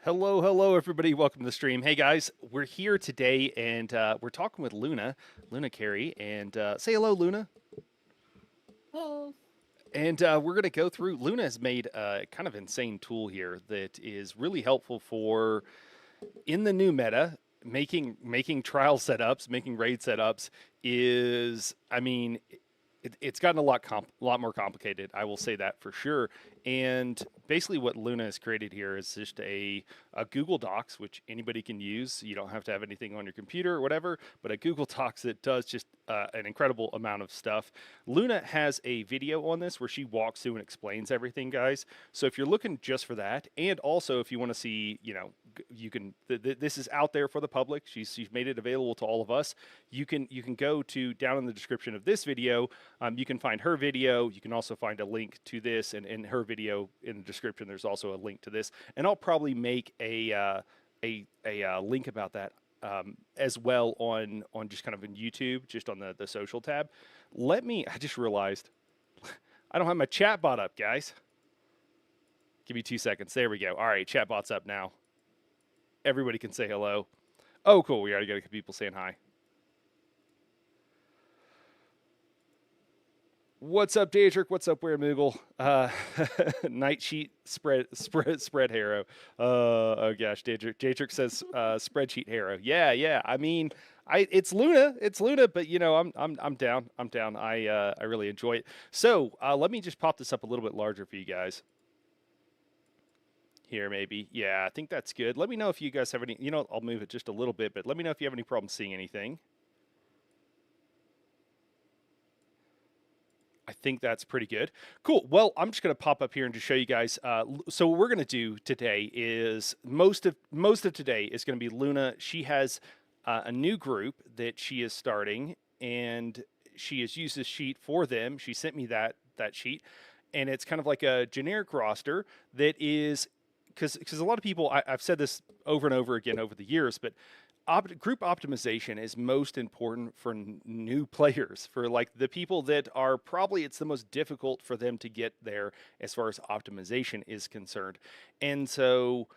Hello, hello, everybody. Welcome to the stream. Hey, guys, we're here today and we're talking with Luna Carey. And say hello, Luna. Hello. And we're going to go through. Luna has made a kind of insane tool here that is really helpful for in the new meta. Making trial setups, making raid setups is, I mean, it's gotten a lot more complicated. I will say that for sure. And basically, what Luna has created here is just a Google Docs, which anybody can use. You don't have to have anything on your computer or whatever, but a Google Docs that does just an incredible amount of stuff. Luna has a video on this where she walks through and explains everything, guys. So if you're looking just for that, and also if you want to see, you can. This is out there for the public. She's made it available to all of us. You can go to down in the description of this video. You can find her video. You can also find a link to this, and in her video in the description, there's also a link to this. And I'll probably make a link about that as well on just kind of in YouTube, just on the social tab. I just realized I don't have my chat bot up, guys. Give me 2 seconds. There we go. All right, chat bot's up now. Everybody can say hello. Oh, cool. We already got people saying hi. What's up, Daedric? What's up, Weremoogle? Night sheet spread Harrow. Oh gosh, Daedric says spreadsheet Harrow. Yeah. I mean, it's Luna, but I'm down. I'm down. I really enjoy it. So let me just pop this up a little bit larger for you guys. Here, maybe. Yeah, I think that's good. Let me know if you guys have any. I'll move it just a little bit, but let me know if you have any problems seeing anything. I think that's pretty good. Cool. Well, I'm just going to pop up here and just show you guys. So what we're going to do today is most of today is going to be Luna. She has a new group that she is starting, and she has used this sheet for them. She sent me that sheet, and it's kind of like a generic roster that is because a lot of people I've said this over and over again over the years, but group optimization is most important for new players, for like the people that are probably it's the most difficult for them to get there as far as optimization is concerned. And so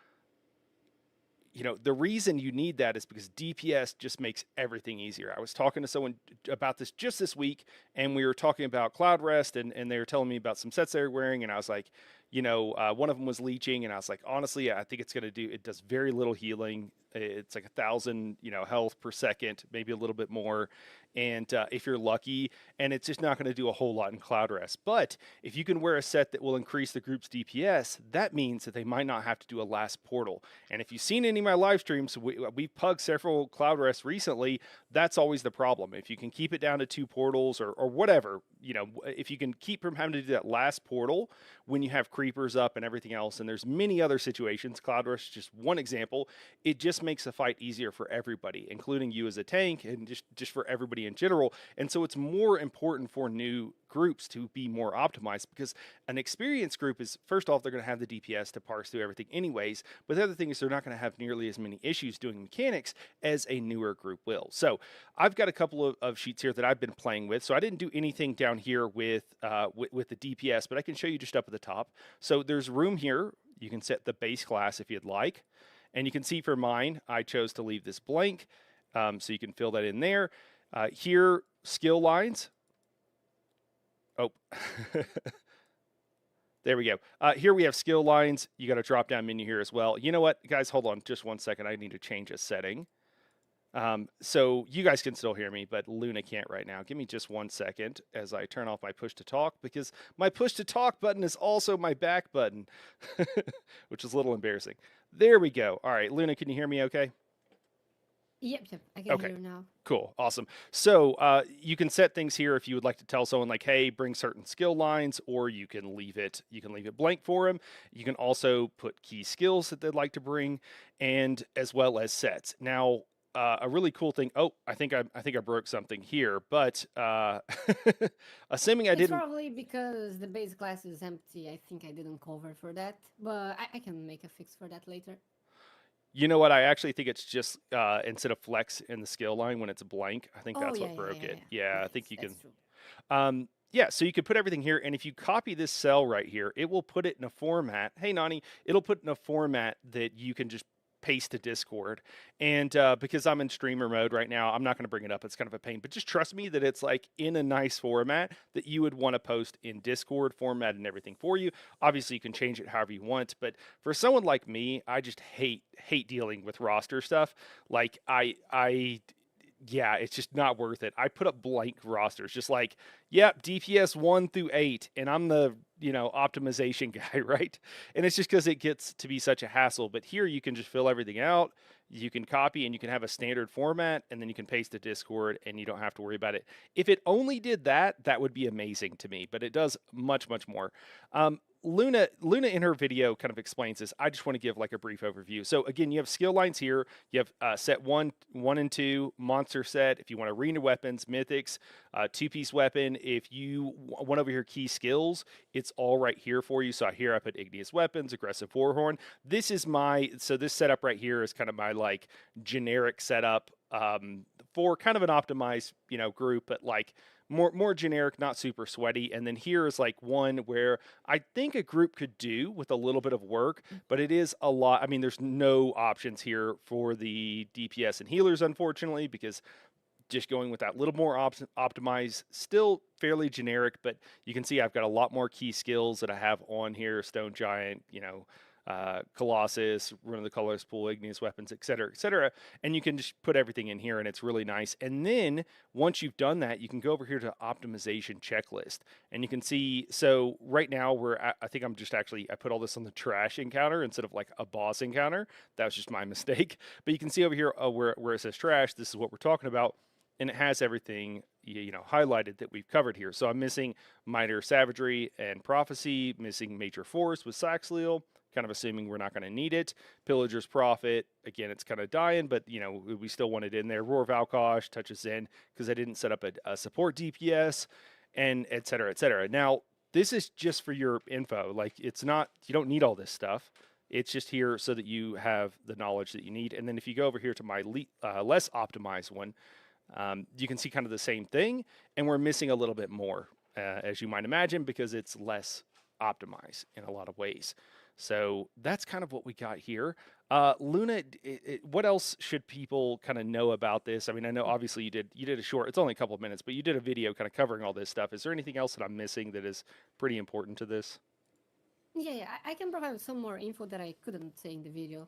the reason you need that is because DPS just makes everything easier. I was talking to someone about this just this week, and we were talking about Cloud Rest, and they were telling me about some sets they were wearing, and I was like, one of them was leeching, and I was like, honestly, I think it does very little healing. It's like 1,000, health per second, maybe a little bit more. And if you're lucky, and it's just not going to do a whole lot in Cloud Rest. But if you can wear a set that will increase the group's DPS, that means that they might not have to do a last portal. And if you've seen any of my live streams, we've pugged several Cloud Rests recently. That's always the problem. If you can keep it down to 2 portals or whatever, if you can keep from having to do that last portal when you have creepers up and everything else, and there's many other situations, Cloud Rush is just one example, it just makes the fight easier for everybody, including you as a tank and just for everybody in general. And so it's more important for new groups to be more optimized, because an experienced group is, first off, they're going to have the DPS to parse through everything anyways, but the other thing is they're not going to have nearly as many issues doing mechanics as a newer group will. So I've got a couple of sheets here that I've been playing with. So I didn't do anything down here with the DPS, but I can show you just up at the top. So there's room here. You can set the base class if you'd like, and you can see for mine, I chose to leave this blank, so you can fill that in there. Here, skill lines. Oh, there we go. Here we have skill lines. You got a drop down menu here as well. You know what, guys? Hold on just 1 second. I need to change a setting. So you guys can still hear me, but Luna can't right now. Give me just 1 second as I turn off my push to talk, because my push to talk button is also my back button, which is a little embarrassing. There we go. All right, Luna, can you hear me okay? Yep, I can Okay. hear you now. Cool. Awesome. So you can set things here if you would like to tell someone like, hey, bring certain skill lines, or you can leave it blank for them. You can also put key skills that they'd like to bring, and as well as sets. Now, a really cool thing. Oh, I think I broke something here, but assuming I It's didn't. probably because the base class is empty. I think I didn't cover for that, but I can make a fix for that later. You know what? I actually think it's just instead of flex in the skill line when it's blank, I think Oh that's yeah, what yeah, broke yeah, it. yeah. Yeah, I think Nice, you can. that's true. Yeah, so you could put everything here, and if you copy this cell right here, it will put it in a format. Hey, Nani, it'll put in a format that you can just paste to Discord. And because I'm in streamer mode right now, I'm not going to bring it up. It's kind of a pain, but just trust me that it's like in a nice format that you would want to post in Discord format and everything for you. Obviously, you can change it however you want, but for someone like me, I just hate dealing with roster stuff. Like I yeah, it's just not worth it. I put up blank rosters, just like, yep, DPS 1 through 8, and I'm the, optimization guy, right? And it's just because it gets to be such a hassle. But here you can just fill everything out. You can copy and you can have a standard format, and then you can paste to Discord, and you don't have to worry about it. If it only did that, that would be amazing to me, but it does much, much more. Luna in her video kind of explains this. I just want to give like a brief overview. So again, you have skill lines here. You have set 1 and 2 monster set. If you want arena weapons, mythics, two-piece weapon. If you want over here key skills, it's all right here for you. So here I put igneous weapons, aggressive warhorn. This setup right here is kind of my like generic setup for kind of an optimized group, but like more generic, not super sweaty. And then here is like one where I think a group could do with a little bit of work, but it is a lot. I mean, there's no options here for the DPS and healers, unfortunately, because just going with that little more optimized, still fairly generic, but you can see I've got a lot more key skills that I have on here. Stone Giant, Colossus, Run of the Colorless Pool, Igneous Weapons, etc. And you can just put everything in here, and it's really nice. And then once you've done that, you can go over here to optimization checklist, and you can see. So right now I think I put all this on the trash encounter instead of like a boss encounter. That was just my mistake. But you can see over here where it says trash. This is what we're talking about. And it has everything highlighted that we've covered here. So I'm missing Minor Savagery and Prophecy, missing Major Force with Saxhleel, kind of assuming we're not going to need it. Pillager's Prophet, again, it's kind of dying, but we still want it in there. Roar of Valkosh, Touch of Zen, because I didn't set up a support DPS, and et cetera. Now, this is just for your info. Like, it's not, you don't need all this stuff. It's just here so that you have the knowledge that you need. And then if you go over here to my less optimized one, you can see kind of the same thing, and we're missing a little bit more, as you might imagine, because it's less optimized in a lot of ways. So that's kind of what we got here. Luna, what else should people kind of know about this? I mean, I know obviously you did a short, it's only a couple of minutes, but you did a video kind of covering all this stuff. Is there anything else that I'm missing that is pretty important to this? Yeah, I can provide some more info that I couldn't say in the video.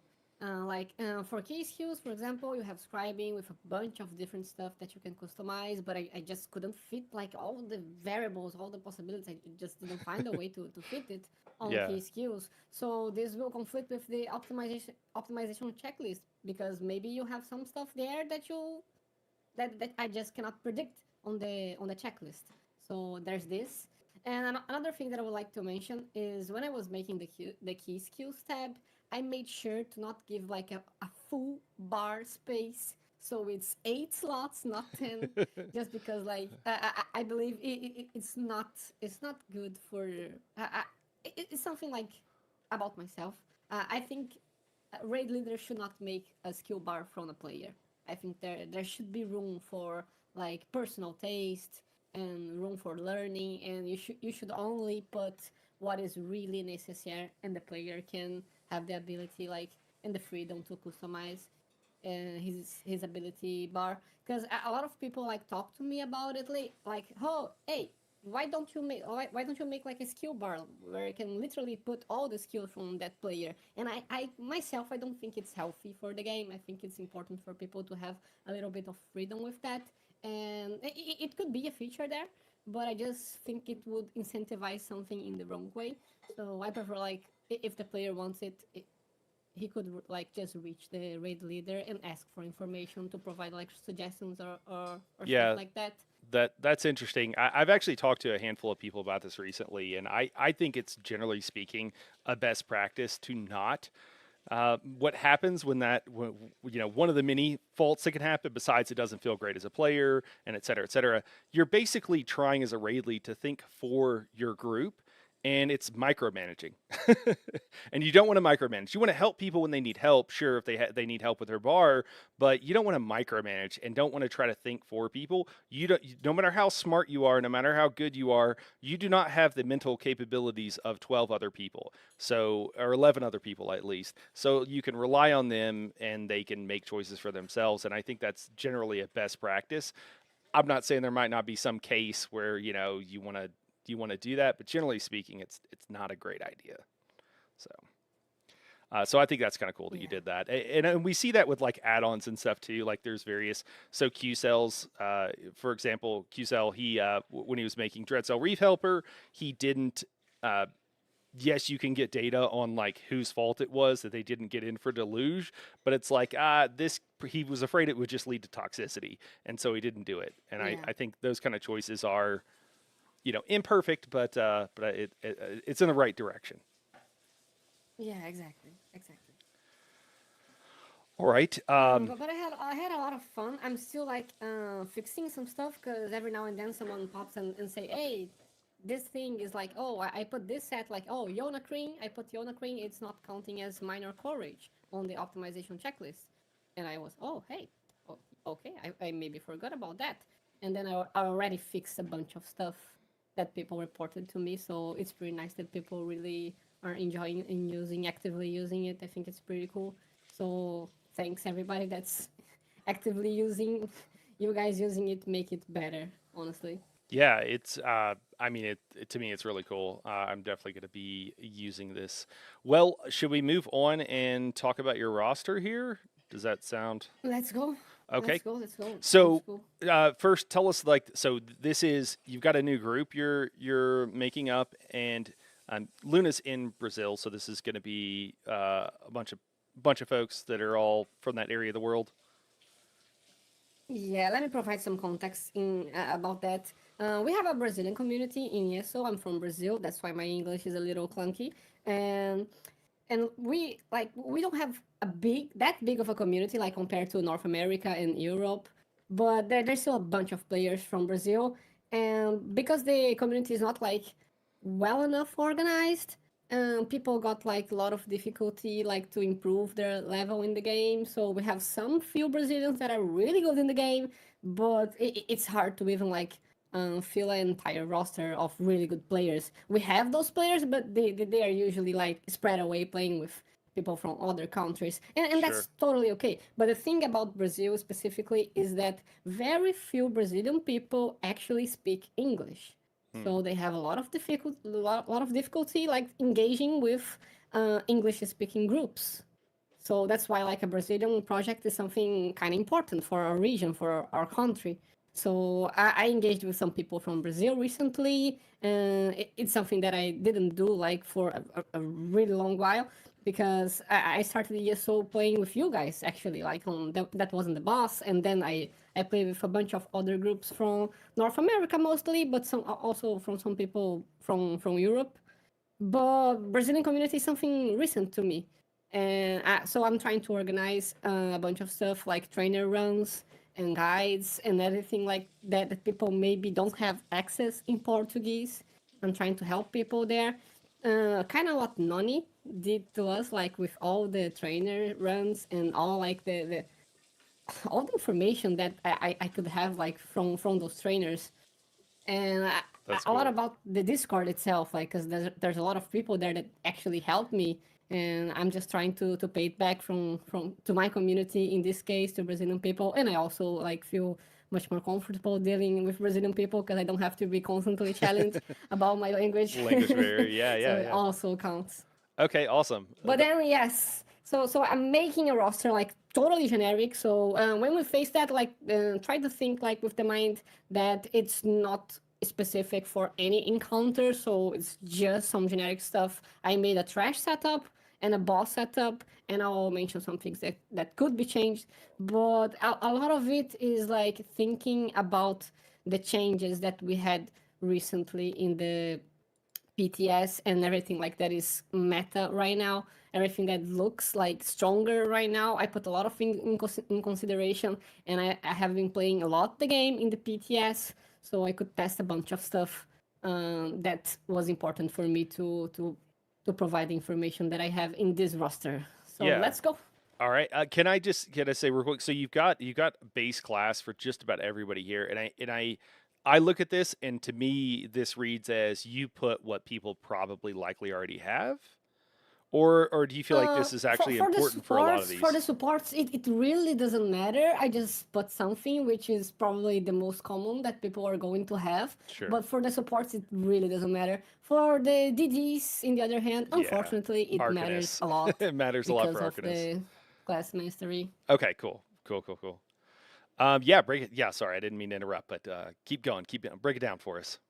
For key skills, for example, you have scribing with a bunch of different stuff that you can customize, but I just couldn't fit like all the variables, all the possibilities. I just didn't find a way to fit it on Yeah. key skills. So this will conflict with the optimization checklist, because maybe you have some stuff there that I just cannot predict on the checklist. So there's this. And another thing that I would like to mention is when I was making the key skills tab, I made sure to not give like a full bar space. So it's 8 slots, not 10, just because like I believe it's not good for. It's something like about myself. I think raid leader should not make a skill bar from a player. I think there should be room for like personal taste and room for learning, and you should only put what is really necessary, and the player can have the ability like and the freedom to customize his ability bar. Because a lot of people like talk to me about it, like, oh, hey, why don't you make like a skill bar where you can literally put all the skills from that player? And I myself, I don't think it's healthy for the game. I think it's important for people to have a little bit of freedom with that, and it could be a feature there, but I just think it would incentivize something in the wrong way. So I prefer like if the player wants it, he could like just reach the raid leader and ask for information to provide like suggestions or stuff Yeah, like that. that's interesting. I've actually talked to a handful of people about this recently, and I think it's generally speaking a best practice to not. What happens one of the many faults that can happen, besides it doesn't feel great as a player and et cetera, you're basically trying as a raid lead to think for your group and it's micromanaging. And you don't want to micromanage. You want to help people when they need help. Sure, if they need help with their bar, but you don't want to micromanage and don't want to try to think for people. No matter how smart you are, no matter how good you are, you do not have the mental capabilities of 12 other people. So, or 11 other people at least. So you can rely on them and they can make choices for themselves. And I think that's generally a best practice. I'm not saying there might not be some case where, you want to do that, but generally speaking, it's not a great idea. So, so I think that's kind of cool that you Yeah. did that, and we see that with like add-ons and stuff too. Like there's various Q cells, for example, Q cell. When he was making Dread Cell Reef Helper, he didn't. Yes, you can get data on like whose fault it was that they didn't get in for Deluge, but it's like this he was afraid it would just lead to toxicity, and so he didn't do it. And I, Yeah. I think those kind of choices are imperfect, but it's in the right direction. Yeah, exactly. Exactly. All right. But I had a lot of fun. I'm still like fixing some stuff because every now and then someone pops and say, "Hey, this thing is like, oh, I put this set like, oh, Yona Crane. I put Yona Crane. It's not counting as minor courage on the optimization checklist." And I was, oh, hey, oh, okay, I maybe forgot about that. And then I already fixed a bunch of stuff that people reported to me. So it's pretty nice that people really are enjoying and actively using it. I think it's pretty cool. So thanks everybody that's actively using you guys using it make it better, honestly. Yeah, it's. I mean, to me, it's really cool. I'm definitely going to be using this. Well, should we move on and talk about your roster here? Does that sound Let's go. okay? Let's go. Sounds So, cool. first, tell us like so. This is you've got a new group you're making up, and Luna's in Brazil, so this is going to be a bunch of folks that are all from that area of the world. Yeah, let me provide some context in about that. We have a Brazilian community in ESO. I'm from Brazil, that's why my English is a little clunky. And we don't have that big of a community like compared to North America and Europe, but there's still a bunch of players from Brazil, and because the community is not like well enough organized, people got like a lot of difficulty like to improve their level in the game. So we have some few Brazilians that are really good in the game, but it's hard to even like fill an entire roster of really good players. We have those players, but they are usually like spread away playing with people from other countries, and Sure. that's totally okay. But the thing about Brazil specifically is that very few Brazilian people actually speak English, Hmm. so they have a lot of difficulty like engaging with English speaking groups. So that's why like a Brazilian project is something kind of important for our region, for our country. So I engaged with some people from Brazil recently, and it's something that I didn't do like for a really long while because I started the ESO playing with you guys actually, like on that wasn't the boss, and then I played with a bunch of other groups from North America mostly, but some also from some people from Europe. But Brazilian community is something recent to me, and so I'm trying to organize a bunch of stuff like trainer runs and guides and everything like that that people maybe don't have access in Portuguese. I'm trying to help people there. Kind of what Noni did to us, like with all the trainer runs and all like the all the information that I could have like from those trainers, and That's a lot cool. about the Discord itself, like because there's a lot of people there that actually helped me, and I'm just trying to pay it back from to my community in this case to Brazilian people, and I also like feel much more comfortable dealing with Brazilian people because I don't have to be constantly challenged about my language, Language barrier. Yeah, so yeah, it yeah. also counts. Okay, awesome. But then yes, so I'm making a roster like totally generic. So when we face that, like try to think like with the mind that it's not specific for any encounter. So it's just some generic stuff. I made a trash setup and a boss setup, and I'll mention some things that could be changed. But a lot of it is like thinking about the changes that we had recently in the PTS and everything like that is meta right now. Everything that looks like stronger right now, I put a lot of things in consideration, and I have been playing a lot the game in the PTS, so I could test a bunch of stuff that was important for me to provide the information that I have in this roster. So Yeah. let's go. All right. Can I say real quick? So you've got base class for just about everybody here, and I look at this, and to me, this reads as you put what people probably likely already have, or do you feel like this is actually important for a lot of For these? the supports, it really doesn't matter. I just put something which is probably the most common that people are going to have. Sure. But for the supports, it really doesn't matter. For the DDs, in the other hand, Yeah. unfortunately, it matters Arcanist. a lot It matters a lot because for of Arcanist. the class mastery. Okay. Cool. Cool. Cool. Cool. Yeah. Break it. Yeah. Sorry, I didn't mean to interrupt, but keep going. Keep going. Break it down for us.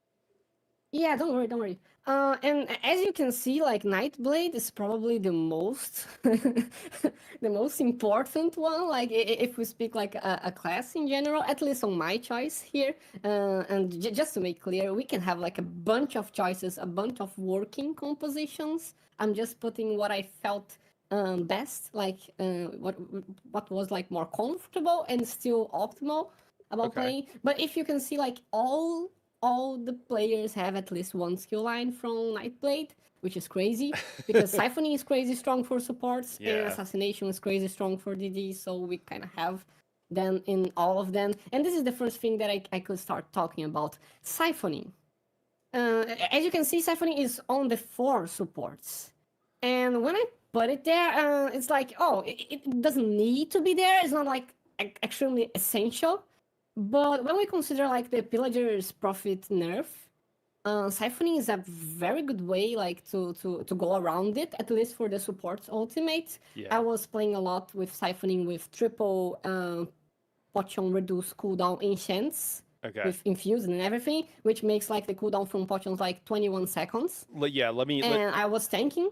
Yeah, don't worry, don't worry. And as you can see, like Nightblade is probably the most, the most important one. Like if we speak like a class in general, at least on my choice here. And just to make clear, we can have like a bunch of choices, a bunch of working compositions. I'm just putting what I felt best, like what was like more comfortable and still optimal about Okay. playing. But if you can see, like all the players have at least one skill line from Nightblade, which is crazy because Siphoning is crazy strong for supports and Yeah. Assassination is crazy strong for DD. So we kind of have them in all of them. And this is the first thing that I could start talking about. Siphoning. As you can see, Siphoning is on the 4 supports. And when I put it there, it's like, oh, it doesn't need to be there. It's not like extremely essential. But when we consider like the Pillager's Profit nerf, siphoning is a very good way like to go around it, at least for the supports ultimate. I Yeah. was playing a lot with siphoning with triple Potion reduce cooldown enchants Okay. with infused and everything, which makes like the cooldown from potions like 21 seconds. Yeah. Let me let And I was tanking.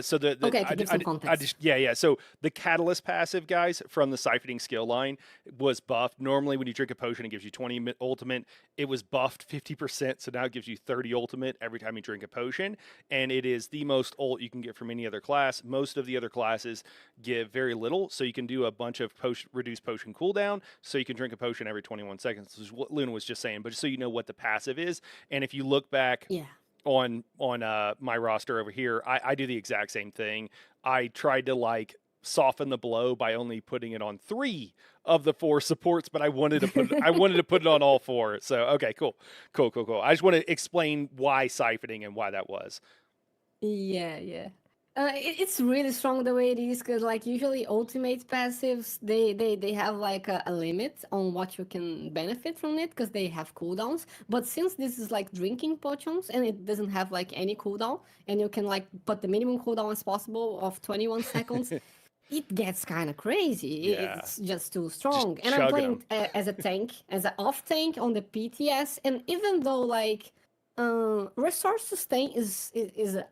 So Okay, to give some I context. just yeah. So the catalyst passive guys from the siphoning skill line was buffed. Normally, when you drink a potion, it gives you 20 ultimate. It was buffed 50%, so now it gives you 30 ultimate every time you drink a potion, and it is the most ult you can get from any other class. Most of the other classes give very little, so you can do a bunch of reduced potion cooldown. So you can drink a potion every 21 seconds. This is what Luna was just saying, but just so you know what the passive is, and if you look back Yeah. on my roster over here, I do the exact same thing. I tried to like soften the blow by only putting it on 3 of the 4 supports, but I wanted to put it on all 4. So okay, cool. I just want to explain why siphoning and why that was. Yeah, yeah. It's really strong the way it is because like usually ultimate passives they have like a limit on what you can benefit from it because they have cooldowns. But since this is like drinking potions and it doesn't have like any cooldown and you can like put the minimum cooldown as possible of 21 seconds, it gets kind of crazy. Yeah, It's just too just strong. And I'm chugging playing them. as a tank, as an off tank on the PTS. And even though like resource sustain is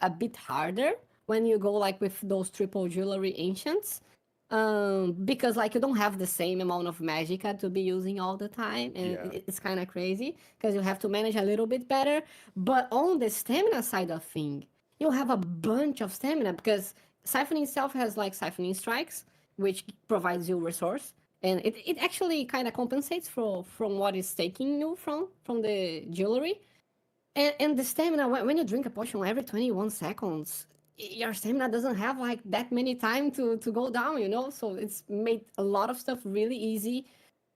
a bit harder when you go like with those triple jewelry ancients. Because like you don't have the same amount of magicka to be using all the time, and Yeah, it's kind of crazy because you have to manage a little bit better. But on the stamina side of thing, you have a bunch of stamina because siphoning itself has like siphoning strikes, which provides you resource, and it actually kind of compensates for from what is taking you from the jewelry. And the stamina, when you drink a potion every 21 seconds, your stamina doesn't have like that many time to go down, you know? So it's made a lot of stuff really easy.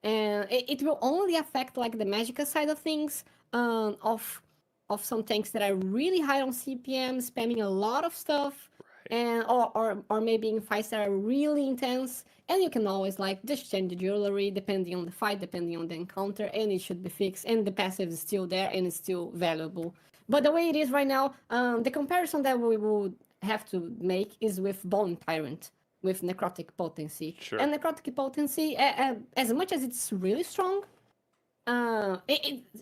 And it will only affect like the magical side of things, of some tanks that are really high on CPM, spamming a lot of stuff, right. and or maybe in fights that are really intense. And you can always like just change the jewelry depending on the fight, depending on the encounter, and it should be fixed. And the passive is still there and it's still valuable. But the way it is right now, the comparison that we would have to make is with Bone Tyrant, with Necrotic Potency. Sure. And Necrotic Potency, as much as it's really strong,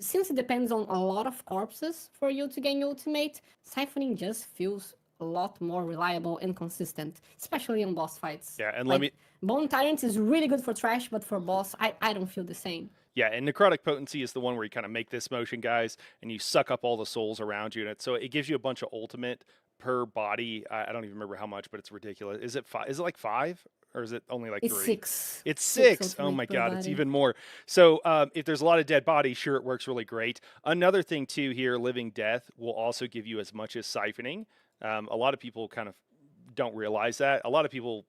since it depends on a lot of corpses for you to gain ultimate, siphoning just feels a lot more reliable and consistent, especially on boss fights. Yeah, and let Like me Bone Tyrant is really good for trash, but for boss, I don't feel the same. Yeah, and necrotic potency is the one where you kind of make this motion, guys, and you suck up all the souls around you, and so it gives you a bunch of ultimate per body. I don't even remember how much, but it's ridiculous. Is it five? Is it like 5 or is it only like It's 3? 6. It's 6 6. Oh ultimate my per God, it's body. even more. So if there's a lot of dead bodies, sure, it works really great. Another thing too here, Living Death will also give you as much as siphoning. A lot of people kind of don't realize that. A lot of people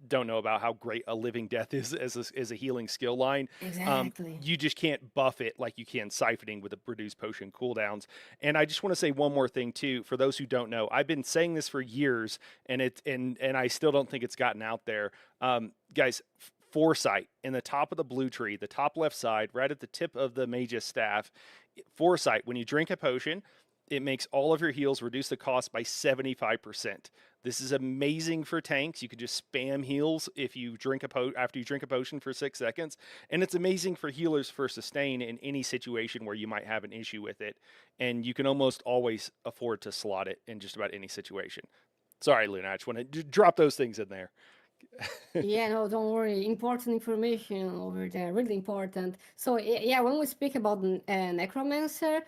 don't know about how great a Living Death is as a healing skill line. Exactly. You just can't buff it like you can siphoning with the Produce Potion cooldowns. And I just want to say one more thing too, for those who don't know. I've been saying this for years, and I still don't think it's gotten out there. Guys, Foresight in the top of the blue tree, the top left side, right at the tip of the Mage's staff. Foresight, when you drink a potion, it makes all of your heals reduce the cost by 75%. This is amazing for tanks. You could just spam heals if you drink after you drink a potion for 6 seconds, and it's amazing for healers for sustain in any situation where you might have an issue with it, and you can almost always afford to slot it in just about any situation. Sorry, Luna, I just want to drop those things in there. Yeah, no, don't worry. Important information over there, really important. So yeah, when we speak about necromancer,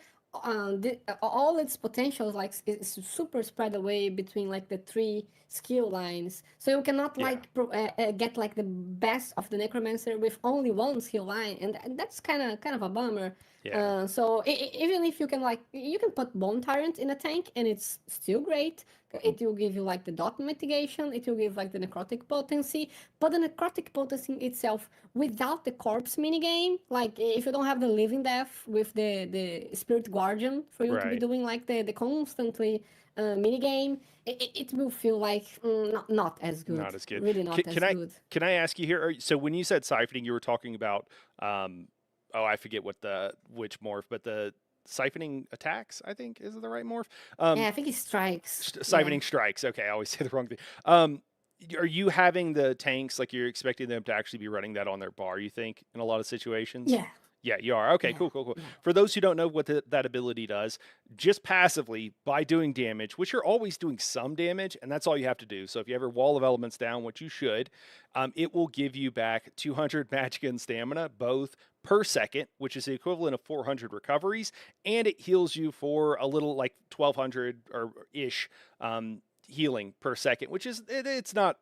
all its potential like is super spread away between like the 3 skill lines. So you cannot Yeah, like get like the best of the necromancer with only one skill line, and that's kind of a bummer. yeah. So even if you can like you can put Bone Tyrant in a tank and it's still great. It will give you like the dot mitigation, it will give like the necrotic potency, but the necrotic potency itself without the corpse minigame, like if you don't have the living death with the spirit guardian for you to be Right. doing like the constantly minigame, it will feel like not as good, Not as good. really Can, not can as I good. can I ask you here? So when you said siphoning, you were talking about oh, I forget what which morph, but the siphoning attacks, I think, is it the right morph? Yeah, Um, I think it strikes. Yeah. siphoning strikes. Okay, I always say the wrong thing. Are you having the tanks like you're expecting them to actually be running that on their bar? You think in a lot of situations? Yeah. Yeah, you are. Okay, Yeah. cool, cool, cool. Yeah. For those who don't know what that ability does, just passively by doing damage, which you're always doing some damage, and that's all you have to do. So if you ever wall of elements down, which you should, it will give you back 200 magic and stamina, both per second, which is the equivalent of 400 recoveries, and it heals you for a little like 1200 or ish healing per second, which is it's not,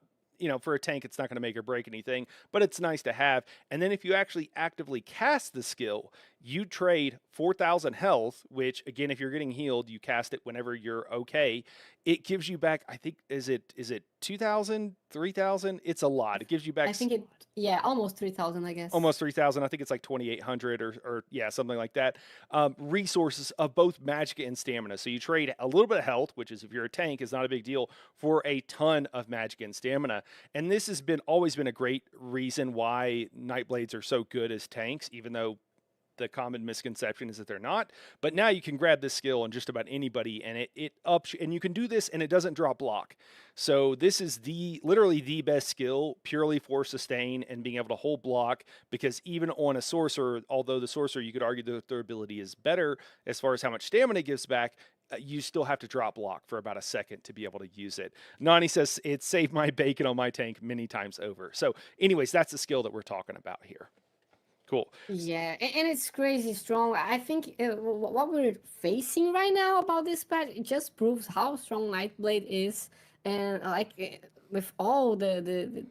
for a tank, it's not going to make or break anything, but it's nice to have. And then if you actually actively cast the skill, you trade 4,000 health, which again, if you're getting healed, you cast it whenever you're okay. It gives you back, I think, is it 2,000, 3,000? It's a lot. It gives you back I think yeah, almost 3,000, I guess. almost 3,000. I think it's like 2,800 or yeah, something like that. Resources of both magic and stamina. So you trade a little bit of health, which is if you're a tank, is not a big deal, for a ton of magic and stamina. And this has always been a great reason why Nightblades are so good as tanks, even though the common misconception is that they're not. But now you can grab this skill on just about anybody, and it ups, and you can do this, and it doesn't drop block. So this is literally the best skill purely for sustain and being able to hold block. Because even on a sorcerer, although the sorcerer you could argue that their ability is better as far as how much stamina it gives back, you still have to drop block for about a second to be able to use it. Nani says it saved my bacon on my tank many times over. So, anyways, that's the skill that we're talking about here. Cool. Yeah, and it's crazy strong. I think what we're facing right now about this patch, it just proves how strong Nightblade is, and like with all the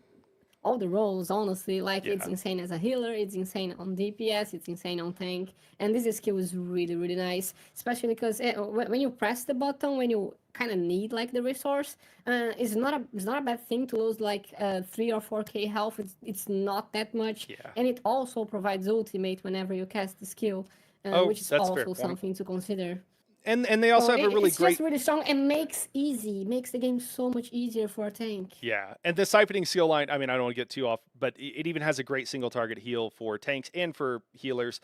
roles, honestly, like it's Yeah. insane as a healer, it's insane on DPS, it's insane on tank, and this skill is really really nice, especially because when you press the button, when you kind of need like the resource, it's not a bad thing to lose like 3 or 4k health. It's not that much, Yeah. and it also provides ultimate whenever you cast the skill, Oh, which is that's a fair also point. something to consider. And they So also have a really it's just great really strong and makes the game so much easier for a tank. yeah. And the siphoning skill line, I mean, I don't want to get too off, but it even has a great single target heal for tanks and for healers.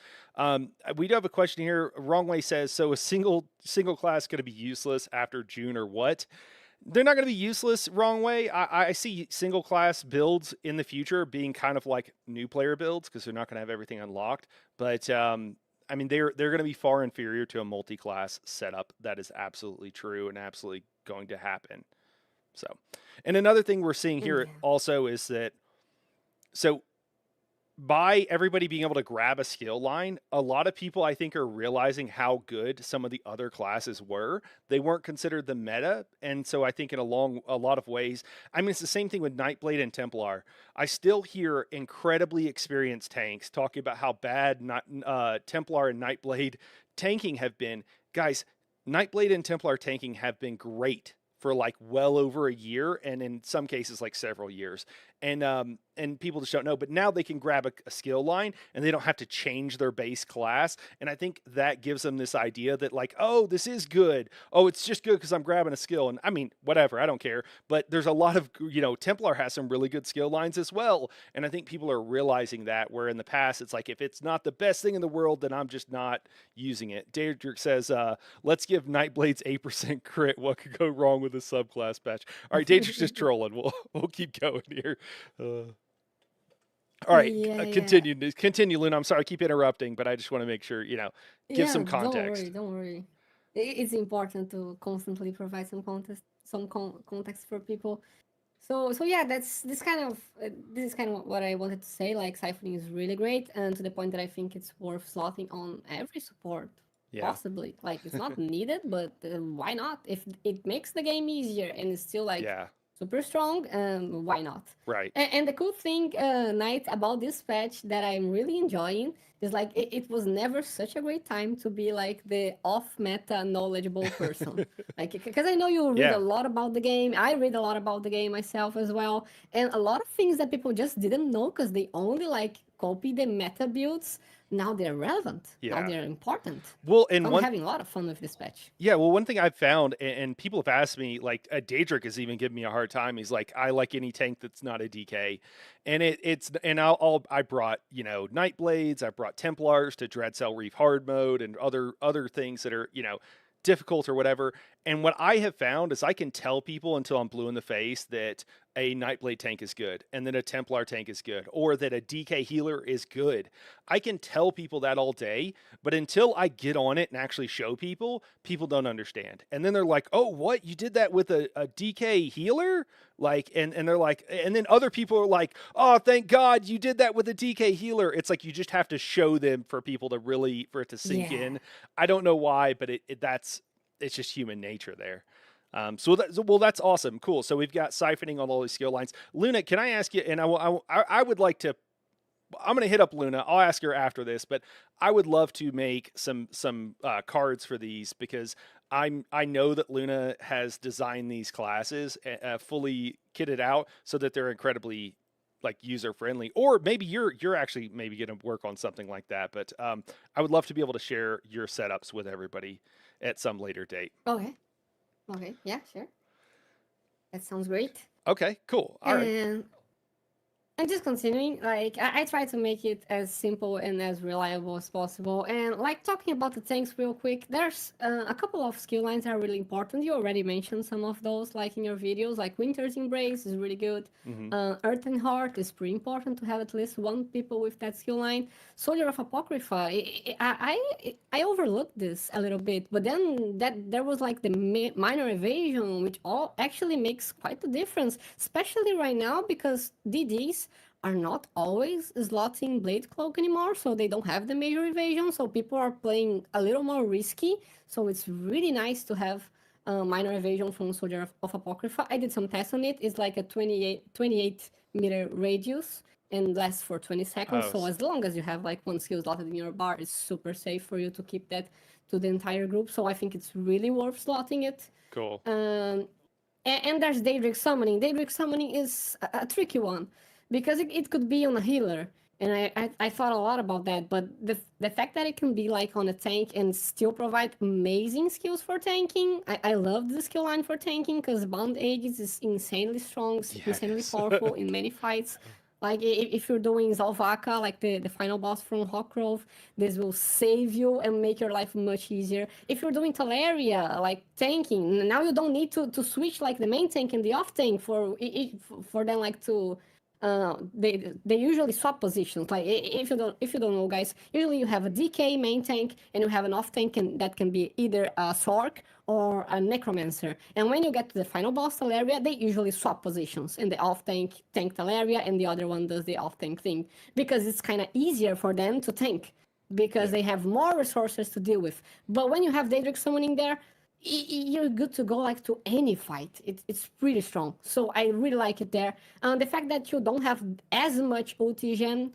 We do have a question here. Wrong Way says, so a single class going to be useless after June or what? They're not going to be useless. Wrong Way. I see single class builds in the future being kind of like new player builds because they're not going to have everything unlocked. But I mean, they're going to be far inferior to a multi-class setup. That is absolutely true and absolutely going to happen. So, and another thing we're seeing here Yeah. also is that so by everybody being able to grab a skill line, a lot of people I think are realizing how good some of the other classes were. They weren't considered the meta, and so I think in a lot of ways, I mean it's the same thing with Nightblade and Templar. I still hear incredibly experienced tanks talking about how bad Templar and Nightblade tanking have been. Guys, Nightblade and Templar tanking have been great for like well over a year, and in some cases like several years. And people just don't know. But now they can grab a skill line and they don't have to change their base class. And I think that gives them this idea that like, oh, this is good. Oh, it's just good because I'm grabbing a skill. And I mean, whatever, I don't care. But there's a lot of, Templar has some really good skill lines as well. And I think people are realizing that, where in the past it's like, if it's not the best thing in the world, then I'm just not using it. Daedric says, let's give Nightblade's 8% crit. What could go wrong with a subclass patch? All right, Daedric's just trolling. We'll keep going here. All right, Yeah, yeah. continue, Luna. I'm sorry, I keep interrupting, but I just want to make sure give Yeah, some don't context. worry, don't worry. It's important to constantly provide some context, context for people. So yeah, this is kind of what I wanted to say. Like siphoning is really great, and to the point that I think it's worth slotting on every support, Yeah, possibly. Like it's not needed, but why not? If it makes the game easier and it's still like yeah, super strong, why not? right. And the cool thing, Knight, about this patch that I'm really enjoying is like it was never such a great time to be like the off meta knowledgeable person. Like, because I know you read Yeah, a lot about the game. I read a lot about the game myself as well. And a lot of things that people just didn't know because they only like copy the meta builds. Now they're relevant. Now yeah. they're important. Well, So and I'm one having a lot of fun with this patch. Yeah, well, one thing I've found, and people have asked me, like Daedric has even given me a hard time. He's like, I like any tank that's not a DK, and I brought Nightblades, I brought Templars to Dreadcell Reef hard mode, and other things that are difficult or whatever. And what I have found is I can tell people until I'm blue in the face that a Nightblade tank is good, and then a Templar tank is good, or that a DK healer is good. I can tell people that all day, but until I get on it and actually show people, people don't understand. And then they're like, oh, what? You did that with a DK healer? Like, and they're like, and then other people are like, oh, thank God you did that with a DK healer. It's like you just have to show them for people to really, for it to sink Yeah. in. I don't know why, but it's just human nature there. That's awesome. Cool. So we've got siphoning on all these skill lines. Luna, can I ask you, and I would like to, I'm going to hit up Luna. I'll ask her after this, but I would love to make some cards for these because I know that Luna has designed these classes fully kitted out so that they're incredibly like user friendly. Or maybe you're actually maybe going to work on something like that. But I would love to be able to share your setups with everybody at some later date. Okay. Okay. Yeah, sure. That sounds great. Okay, cool. All right. And just continuing, like I try to make it as simple and as reliable as possible. And like talking about the tanks real quick, there's a couple of skill lines that are really important. You already mentioned some of those, like in your videos. Like Winter's Embrace is really good. Mm-hmm. Earth and Heart is pretty important to have at least one people with that skill line. Soldier of Apocrypha, I overlooked this a little bit, but then that there was like the minor evasion, which all actually makes quite a difference, especially right now because DDs are not always slotting Blade Cloak anymore, so they don't have the major evasion, so people are playing a little more risky, so it's really nice to have minor evasion from Soldier of Apocrypha. I did some tests on it. It's like a 28 meter radius and lasts for 20 seconds, Oh, so as long as you have like one skill slotted in your bar, it's super safe for you to keep that to the entire group, so I think it's really worth slotting it. cool. And there's Daedric Summoning. Daedric Summoning is a tricky one because it could be on a healer. And I thought a lot about that, but the fact that it can be like on a tank and still provide amazing skills for tanking, I love the skill line for tanking because Bound Aegis is insanely strong, insanely Yes. powerful in many fights. Like if you're doing Zalvaka, like the final boss from Hawkrove, this will save you and make your life much easier. If you're doing Teleria, like tanking, now you don't need to switch like the main tank and the off tank for them like to they usually swap positions. Like if you don't know, guys, usually you have a DK main tank and you have an off tank, and that can be either a Sork or a Necromancer. And when you get to the final boss Talaria, they usually swap positions, and the off tank Talaria, and the other one does the off tank thing because it's kind of easier for them to tank because Yeah. they have more resources to deal with. But when you have Daedric summoning there, you're good to go like to any fight. It's pretty strong. So I really like it there. The fact that you don't have as much ulti gen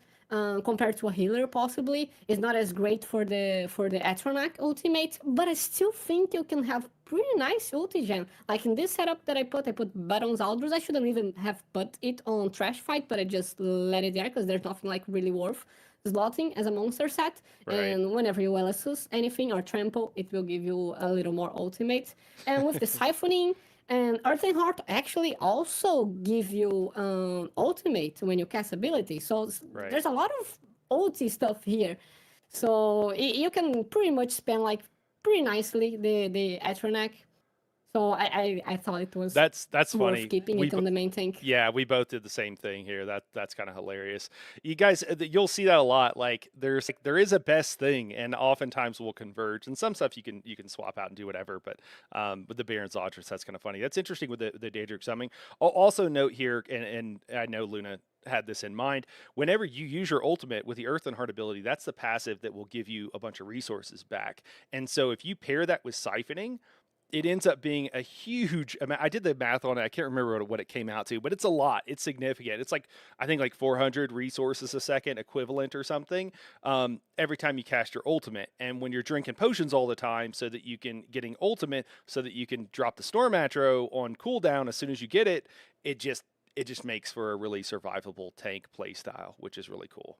compared to a healer possibly is not as great for the Atronach ultimate, but I still think you can have pretty nice ulti gen. Like in this setup that I put Baron's Aldrus. I shouldn't even have put it on Trash Fight, but I just let it there because there's nothing like really worth slotting as a monster set, Right. and whenever you LSUS anything or trample, it will give you a little more ultimate. And with the siphoning and Earthling Heart actually also give you ultimate when you cast ability. So Right. there's a lot of ulti stuff here. So you can pretty much spend like pretty nicely the Atronach. So I thought it was That's worth funny. keeping it on the main tank. Yeah, we both did the same thing here. That's kind of hilarious. You guys, you'll see that a lot. Like there is a best thing, and oftentimes will converge. And some stuff you can swap out and do whatever. But with the Baron's Odrus, that's kind of funny. That's interesting with the Daedric summoning. I'll also note here, and I know Luna had this in mind. Whenever you use your ultimate with the Earth and Heart ability, that's the passive that will give you a bunch of resources back. And so if you pair that with siphoning, it ends up being a huge amount. I did the math on it. I can't remember what it came out to, but it's a lot. It's significant. It's like, I think like 400 resources a second equivalent or something every time you cast your ultimate. And when you're drinking potions all the time so that you can getting ultimate so that you can drop the Storm Atro on cooldown as soon as you get it, it just makes for a really survivable tank play style, which is really cool.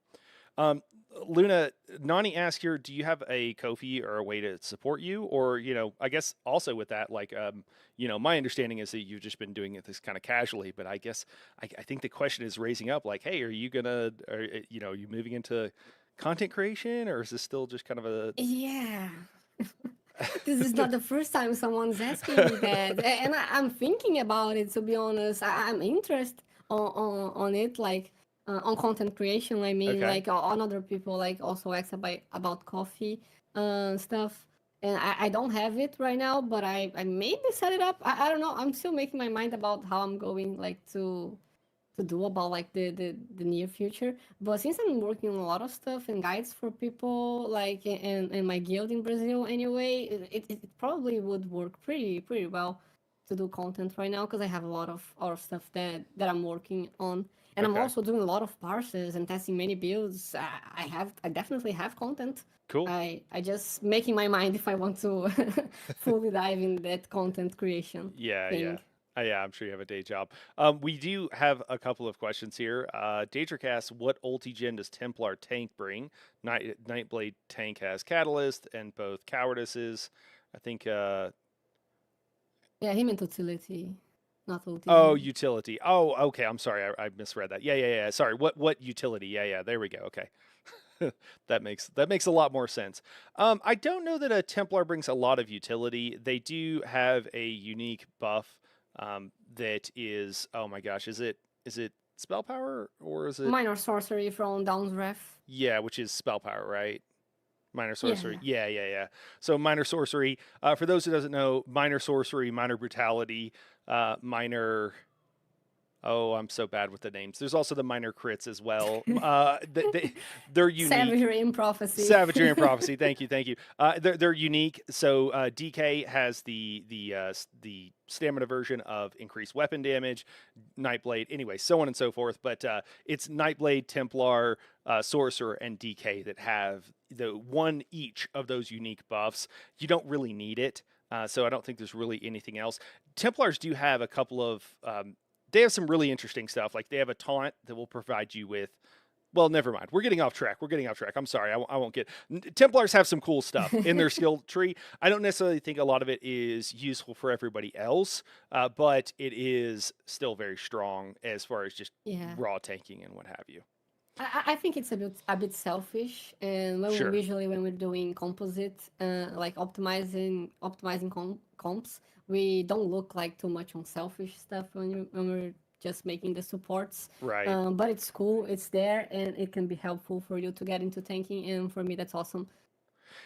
Um, Luna, Nani asked here, do you have a Kofi or a way to support you? Or, I guess also with that, like, my understanding is that you've just been doing it this kind of casually, but I guess I think the question is raising up like, hey, are you moving into content creation, or is this still just kind of a. Yeah. This is not the first time someone's asking me that, and I'm thinking about it. To be honest, I'm interested on it, like on content creation. I mean, Okay. like on other people, like also ask about coffee stuff. And I don't have it right now, but I maybe set it up. I don't know. I'm still making my mind about how I'm going like to do about like the near future. But since I'm working on a lot of stuff and guides for people like in my guild in Brazil anyway, it probably would work pretty well to do content right now because I have a lot of other stuff that I'm working on. And I'm Okay. also doing a lot of parses and testing many builds. I definitely have content. Cool. I just making my mind if I want to fully dive in that content creation Yeah, yeah. thing. Yeah, I'm sure you have a day job. We do have a couple of questions here. Daedric asks, what ulti gen does Templar tank bring? Nightblade tank has Catalyst and both Cowardices. I think, Yeah, he meant utility, not oh, ulti. utility. Oh, okay. I'm sorry. I misread that. Yeah. Sorry. What utility? Yeah. There we go. Okay. That makes a lot more sense. I don't know that a Templar brings a lot of utility. They do have a unique buff that is, oh my gosh, is it spell power or is it, Minor sorcery from Down's Wrath. yeah, which is spell power, right? Minor sorcery. Yeah. Yeah. So minor sorcery. For those who doesn't know, minor sorcery, minor brutality, minor. Oh, I'm so bad with the names. There's also the minor crits as well. They're unique. Savagery in Prophecy. Savagery and Prophecy. Thank you. They're unique. So DK has the stamina version of increased weapon damage, Nightblade. Anyway, so on and so forth. But it's Nightblade, Templar, Sorcerer, and DK that have the one each of those unique buffs. You don't really need it. So I don't think there's really anything else. Templars do have a couple of. They have some really interesting stuff. Like they have a taunt that will provide you with. Well, never mind. We're getting off track. I'm sorry. I won't get. Templars have some cool stuff in their skill tree. I don't necessarily think a lot of it is useful for everybody else, but it is still very strong as far as just Yeah. raw tanking and what have you. I think it's a bit selfish, and Sure. usually when we're doing composite, like optimizing comps, we don't look like too much on selfish stuff when we're just making the supports. Right. But it's cool, it's there, and it can be helpful for you to get into tanking. And for me, that's awesome.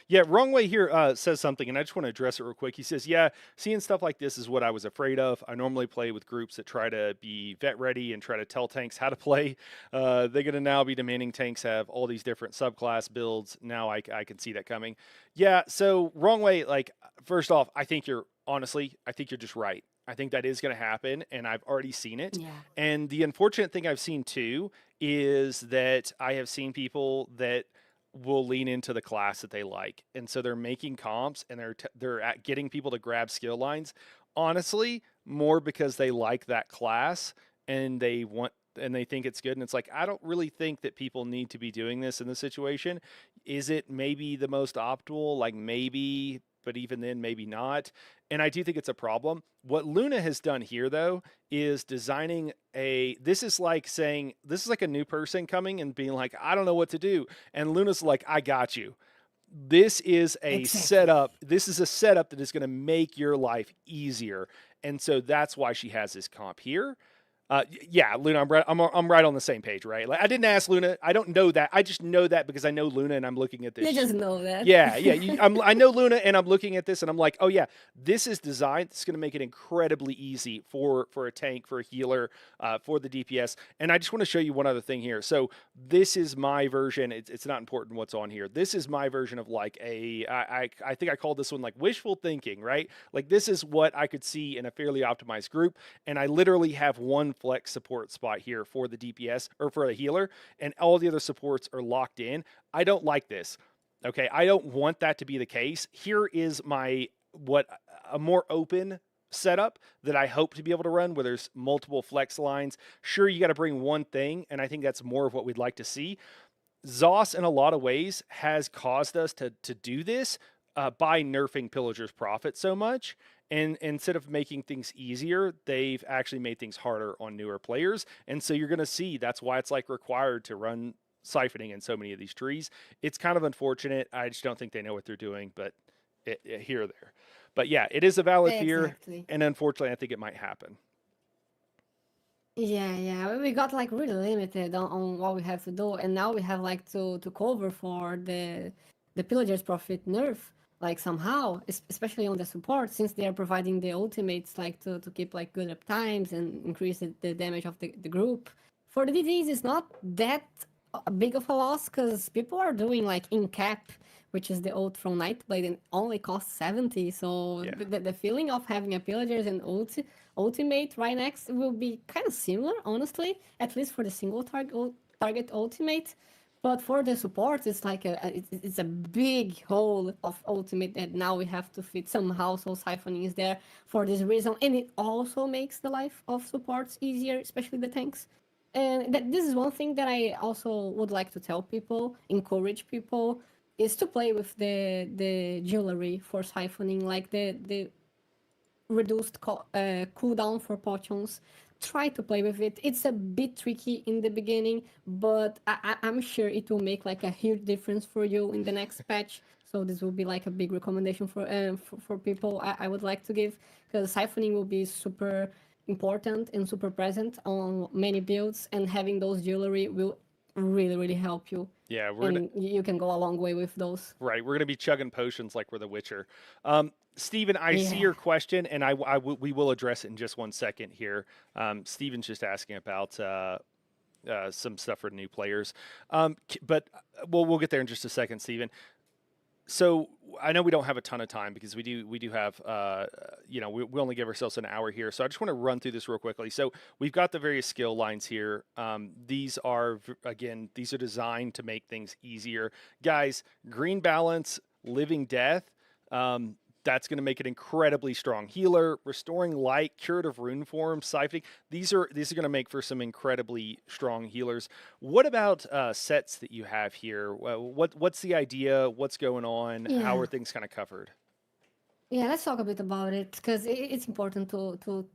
Yeah, Wrong Way here says something, and I just want to address it real quick. He says, "Yeah, seeing stuff like this is what I was afraid of. I normally play with groups that try to be vet ready and try to tell tanks how to play. They're going to now be demanding tanks have all these different subclass builds. Now I can see that coming. Yeah, so Wrong Way, like, first off, I think you're just right. I think that is going to happen, and I've already seen it. Yeah. And the unfortunate thing I've seen too is that I have seen people that will lean into the class that they like, and so they're making comps and they're at getting people to grab skill lines. Honestly, more because they like that class and they think it's good. And it's like, I don't really think that people need to be doing this in this situation. Is it maybe the most optimal? Like maybe, but even then, maybe not. And I do think it's a problem. What Luna has done here, though, is designing this is like saying, this is like a new person coming and being like, I don't know what to do. And Luna's like, I got you. This is a Exactly. setup. This is a setup that is going to make your life easier. And so that's why she has this comp here. Yeah, Luna, I'm right on the same page, right? Like, I didn't ask Luna. I don't know that. I just know that because I know Luna and I'm looking at You this. just know that. Yeah, yeah. I know Luna, and I'm looking at this, and I'm like, oh yeah, this is designed. It's going to make it incredibly easy for a tank, for a healer, for the DPS. And I just want to show you one other thing here. So this is my version. It's not important what's on here. This is my version of like I think I called this one like wishful thinking, right? Like this is what I could see in a fairly optimized group, and I literally have one flex support spot here for the DPS or for a healer, and all the other supports are locked in. I don't like this. Okay, I don't want that to be the case. Here is what a more open setup that I hope to be able to run where there's multiple flex lines. Sure, you got to bring one thing, and I think that's more of what we'd like to see. ZOS, in a lot of ways, has caused us to do this by nerfing Pillager's Prophet so much. And instead of making things easier, they've actually made things harder on newer players. And so you're going to see that's why it's like required to run siphoning in so many of these trees. It's kind of unfortunate. I just don't think they know what they're doing, but here or there. But yeah, it is a valid fear, Exactly. and unfortunately, I think it might happen. Yeah, yeah. We got like really limited on what we have to do, and now we have like to cover for the pillagers profit nerf like somehow, especially on the support since they are providing the ultimates like to keep like good up times and increase the damage of the group. For the DDs, it's not that big of a loss because people are doing like in cap, which is the ult from Nightblade, and only costs 70. So Yeah. the feeling of having a pillagers and ultimate right next will be kind of similar, honestly, at least for the single target ultimate. But for the support, it's like it's a big hole of ultimate that now we have to fit somehow. So siphoning is there for this reason, and it also makes the life of supports easier, especially the tanks. And this is one thing that I also would like to tell people, encourage people, is to play with the jewelry for siphoning, like the reduced cooldown for potions. Try to play with it. It's a bit tricky in the beginning, but I'm sure it will make like a huge difference for you in the next patch. So this will be like a big recommendation for people I would like to give, because siphoning will be super important and super present on many builds, and having those jewelry will really help you, Yeah, we're gonna and you can go a long way with those. Right, we're gonna be chugging potions like we're the Witcher. Steven, I see Yeah. your question, and we will address it in just 1 second here. Steven's just asking about some stuff for new players, but we'll get there in just a second, Steven. So I know we don't have a ton of time because we do have we only give ourselves an hour here. So I just want to run through this real quickly. So we've got the various skill lines here. These are designed to make things easier, guys. Green balance, living death. That's going to make it incredibly strong. Healer, restoring light, curative rune form, siphoning. These are going to make for some incredibly strong healers. What about sets that you have here? What's the idea? What's going on? How are Yeah. things kind of covered? Yeah, let's talk a bit about it because it's important to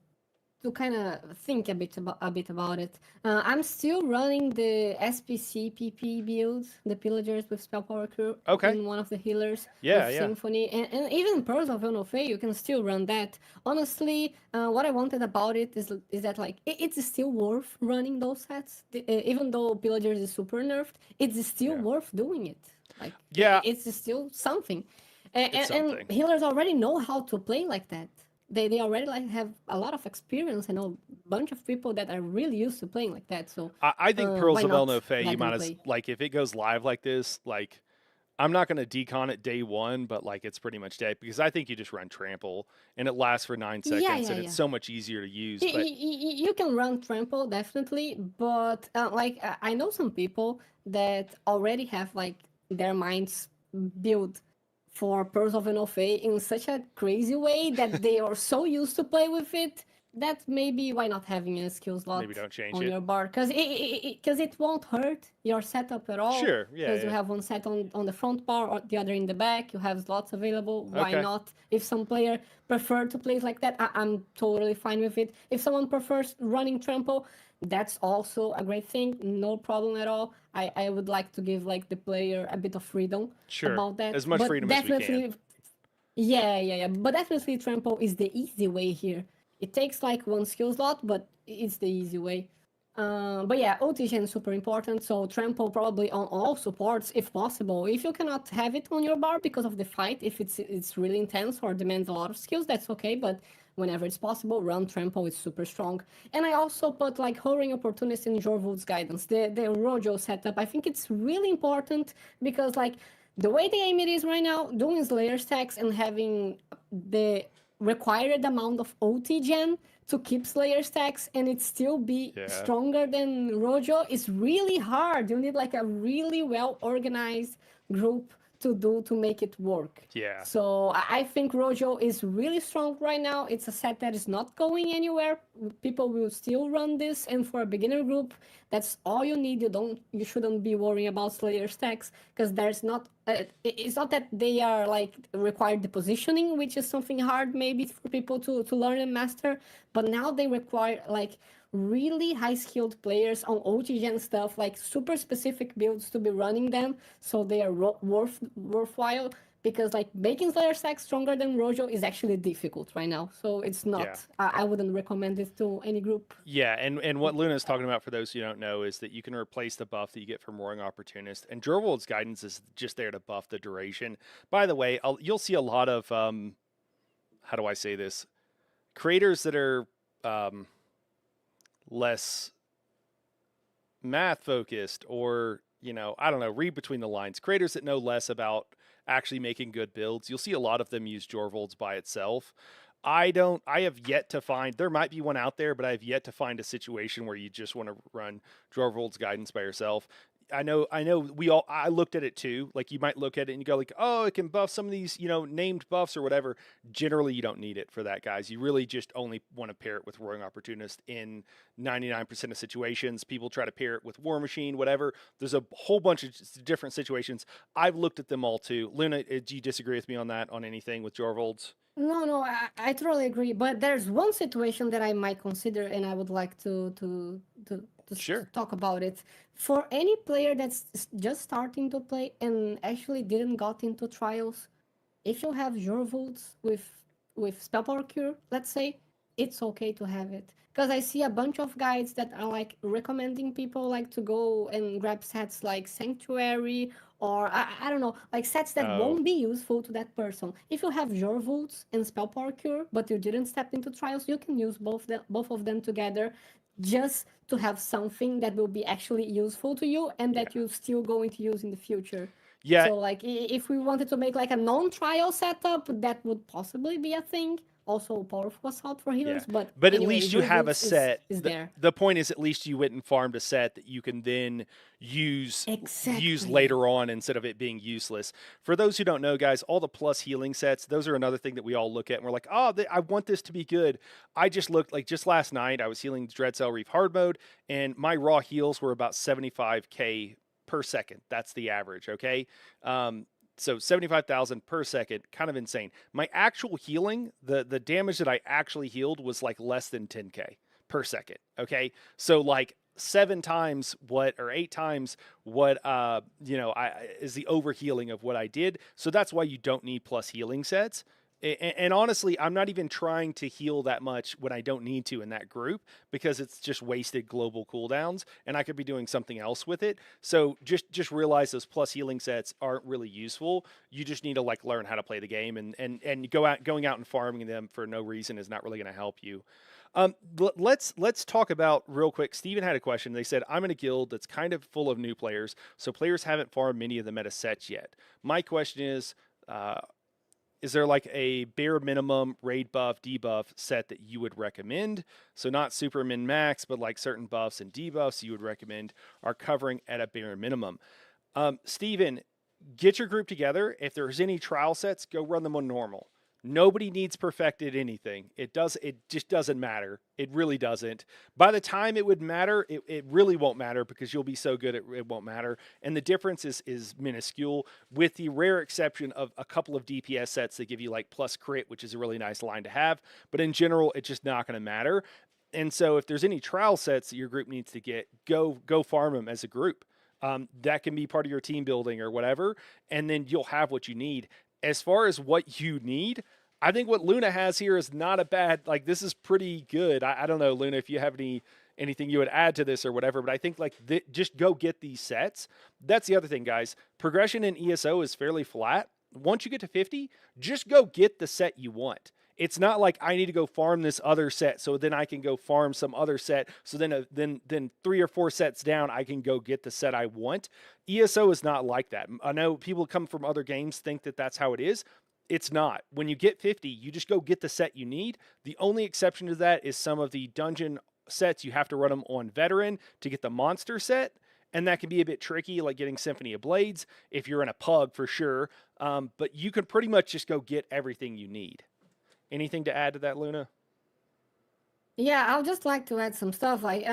to kind of think a bit about it. I'm still running the SPC PP build, the pillagers with spell power crew Okay. in one of the healers Yeah, with yeah. Symphony, and even Pearls of Enofei, you can still run that. Honestly, what I wanted about it is that like it's still worth running those sets, even though pillagers is super nerfed. It's still Yeah. worth doing it. Like Yeah, it's still something, it's and something. healers already know how to play like that. They already like have a lot of experience. I know a bunch of people that are really used to playing like that. So I think Pearls why of El not Nofe, you let them might as play? like if it goes live like this, like I'm not going to decon it day one, but like it's pretty much dead because I think you just run trample and it lasts for 9 Yeah, seconds yeah, and it's yeah. so much easier to use. But You can run trample definitely, but like I know some people that already have like their minds built for Pearls of Enofe in such a crazy way that they are so used to play with it that maybe why not having a skill maybe slot don't change on it. your bar because it won't hurt your setup at all Sure. Yeah. because you Yeah. have one set on the front bar or the other in the back. You have slots available. Why Okay. not? If some player prefer to play it like that, I'm totally fine with it. If someone prefers running trample, that's also a great thing. No problem at all. I would like to give like the player a bit of freedom Sure. about that. As much But freedom as we can. definitely, yeah, yeah, yeah. But definitely trample is the easy way here. It takes like one skill slot, but it's the easy way. But yeah, OTGen is super important. So trample probably on all supports if possible. If you cannot have it on your bar because of the fight, if it's really intense or demands a lot of skills, that's okay. But whenever it's possible, run trample is super strong. And I also put like Horring Opportunist in Jorvul's guidance, the Rojo setup. I think it's really important because like the way the aim it is right now, doing Slayer stacks and having the required amount of OT gen to keep Slayer stacks and it still be Yeah. stronger than Rojo is really hard. You need like a really well organized group to do to make it work. Yeah. So I think Rojo is really strong right now. It's a set that is not going anywhere. People will still run this, and for a beginner group, that's all you need. You shouldn't be worrying about Slayer stacks because there's not. It's not that they are like required the positioning, which is something hard maybe for people to learn and master. But now they require like really high skilled players on OTGen stuff, like super specific builds to be running them, so they are worthwhile. Because like making Slayer stacks stronger than Rojo is actually difficult right now, so it's Yeah. not. I wouldn't recommend it to any group. Yeah, and what Luna's talking about for those who don't know is that you can replace the buff that you get from Roaring Opportunist, and Jorvold's guidance is just there to buff the duration. By the way, you'll see a lot of how do I say this? Creators that are less math focused or I don't know, read between the lines, creators that know less about actually making good builds, you'll see a lot of them use Jorvolds by itself. I have yet to find, there might be one out there, but I have yet to find a situation where you just want to run Jorvold's guidance by yourself. I looked at it too. Like you might look at it and you go like, oh, it can buff some of these, named buffs or whatever. Generally, you don't need it for that, guys. You really just only want to pair it with Roaring Opportunist in 99% of situations. People try to pair it with War Machine, whatever. There's a whole bunch of different situations. I've looked at them all too. Luna, do you disagree with me on that, on anything with Jorvolds? No, no, I totally agree. But there's one situation that I might consider, and I would like to Sure. talk about it. For any player that's just starting to play and actually didn't got into trials, if you have Jorvolds with spell power cure, let's say, it's okay to have it. Because I see a bunch of guides that are like recommending people like to go and grab sets like Sanctuary or I don't know, like sets that Oh, won't be useful to that person. If you have Jorvolds and spell power cure, but you didn't step into trials, you can use both of them together just to have something that will be actually useful to you and yeah. that you're still going to use in the future. Yeah, So like if we wanted to make like a non-trial setup, that would possibly be a thing. Also powerful assault for yeah. healers, but But at anyway, least you have a Jorvul's set. is there. The point is at least you went and farmed a set that you can then use Exactly. later on instead of it being useless. For those who don't know, guys, all the plus healing sets, those are another thing that we all look at and we're like, oh, I want this to be good. I just looked like just last night I was healing Dreadcell Reef hard mode and my raw heals were about 75k per second. That's the average, okay? So 75,000 per second, kind of insane. My actual healing, the damage that I actually healed was like less than 10k per second. Okay, so like 7 times what, or 8 times what, I is the overhealing of what I did. So that's why you don't need plus healing sets. And honestly, I'm not even trying to heal that much when I don't need to in that group, because it's just wasted global cooldowns and I could be doing something else with it. So just realize those plus healing sets aren't really useful. You just need to like learn how to play the game, and going out and farming them for no reason is not really going to help you. Let's talk about real quick. Steven had a question. They said, I'm in a guild that's kind of full of new players, so players haven't farmed many of the meta sets yet. My question is there like a bare minimum raid buff, debuff set that you would recommend? So not super min max, but like certain buffs and debuffs you would recommend are covering at a bare minimum. Steven, get your group together. If there's any trial sets, go run them on normal. Nobody needs perfected anything. It just doesn't matter. It really doesn't. By the time it would matter, it really won't matter, because you'll be so good it won't matter. And the difference is minuscule, with the rare exception of a couple of DPS sets that give you like plus crit, which is a really nice line to have. But in general, it's just not going to matter. And so if there's any trial sets that your group needs to get, go farm them as a group. That can be part of your team building or whatever, and then you'll have what you need. As far as what you need, I think what Luna has here is not a bad, like, this is pretty good. I don't know, Luna, if you have anything you would add to this or whatever, but I think like just go get these sets. That's the other thing, guys. Progression in ESO is fairly flat. Once you get to 50, just go get the set you want. It's not like I need to go farm this other set so then I can go farm some other set. So then 3 or 4 sets down, I can go get the set I want. ESO is not like that. I know people come from other games think that that's how it is. It's not. When you get 50, you just go get the set you need. The only exception to that is some of the dungeon sets. You have to run them on veteran to get the monster set. And that can be a bit tricky, like getting Symphony of Blades if you're in a pug for sure. But you can pretty much just go get everything you need. Anything to add to that, Luna? Yeah, I'll just like to add some stuff. Like,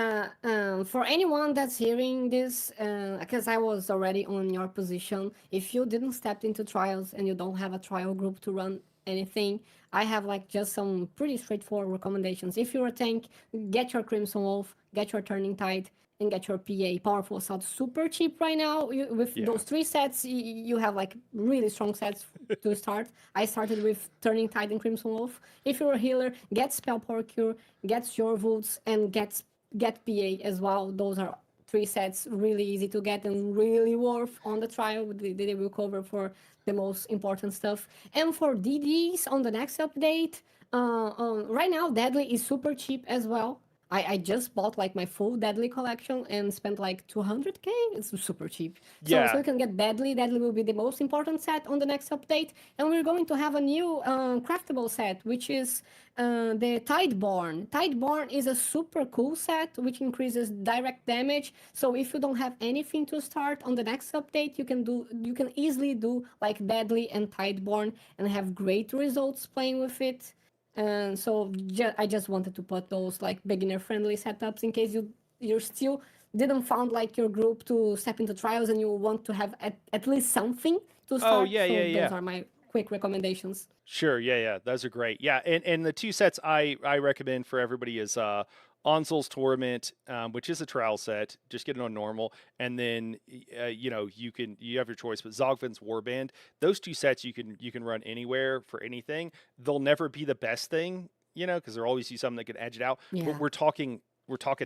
for anyone that's hearing this, because I was already on your position, if you didn't step into trials and you don't have a trial group to run anything, I have like just some pretty straightforward recommendations. If you're a tank, get your Crimson Wolf, get your Turning Tide, and get your PA Powerful Assault super cheap right now. With those 3 sets, you have like really strong sets to start. I started with Turning Tide and Crimson Wolf. If you're a healer, get Spell Power Cure, get Shorewolves, and get PA as well. Those are 3 sets, really easy to get and really worth on the trial. They will cover for the most important stuff. And for DDs on the next update, right now Deadly is super cheap as well. I just bought like my full Deadly collection and spent like 200k. It's super cheap. So you can get Deadly. Deadly will be the most important set on the next update. And we're going to have a new craftable set, which is the Tideborn. Tideborn is a super cool set, which increases direct damage. So if you don't have anything to start on the next update, you can easily do like Deadly and Tideborn and have great results playing with it. And so I just wanted to put those like beginner friendly setups in case you're still didn't found like your group to step into trials and you want to have at least something to start. Oh, yeah. Those are my quick recommendations. Sure, yeah. Those are great. Yeah, and the 2 sets I recommend for everybody is Onsel's Torment, which is a trial set. Just get it on normal, and then you have your choice. But Zogfin's Warband, those 2 sets you can run anywhere for anything. They'll never be the best thing, because there'll always be something that can edge it out. Yeah. But we're talking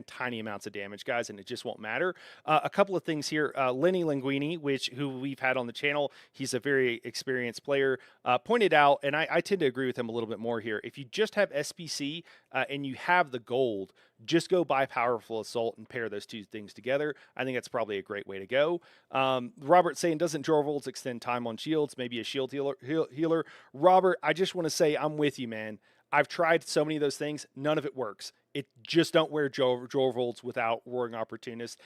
tiny amounts of damage, guys, and it just won't matter. A couple of things here. Lenny Linguini, who we've had on the channel, he's a very experienced player, pointed out, and I tend to agree with him a little bit more here. If you just have SPC and you have the gold, just go buy Powerful Assault and pair those 2 things together. I think that's probably a great way to go. Robert saying, doesn't Jorvolds extend time on shields? Maybe a shield healer. Robert, I just want to say I'm with you, man. I've tried so many of those things. None of it works. It just don't wear Jorvolds without Roaring Opportunist.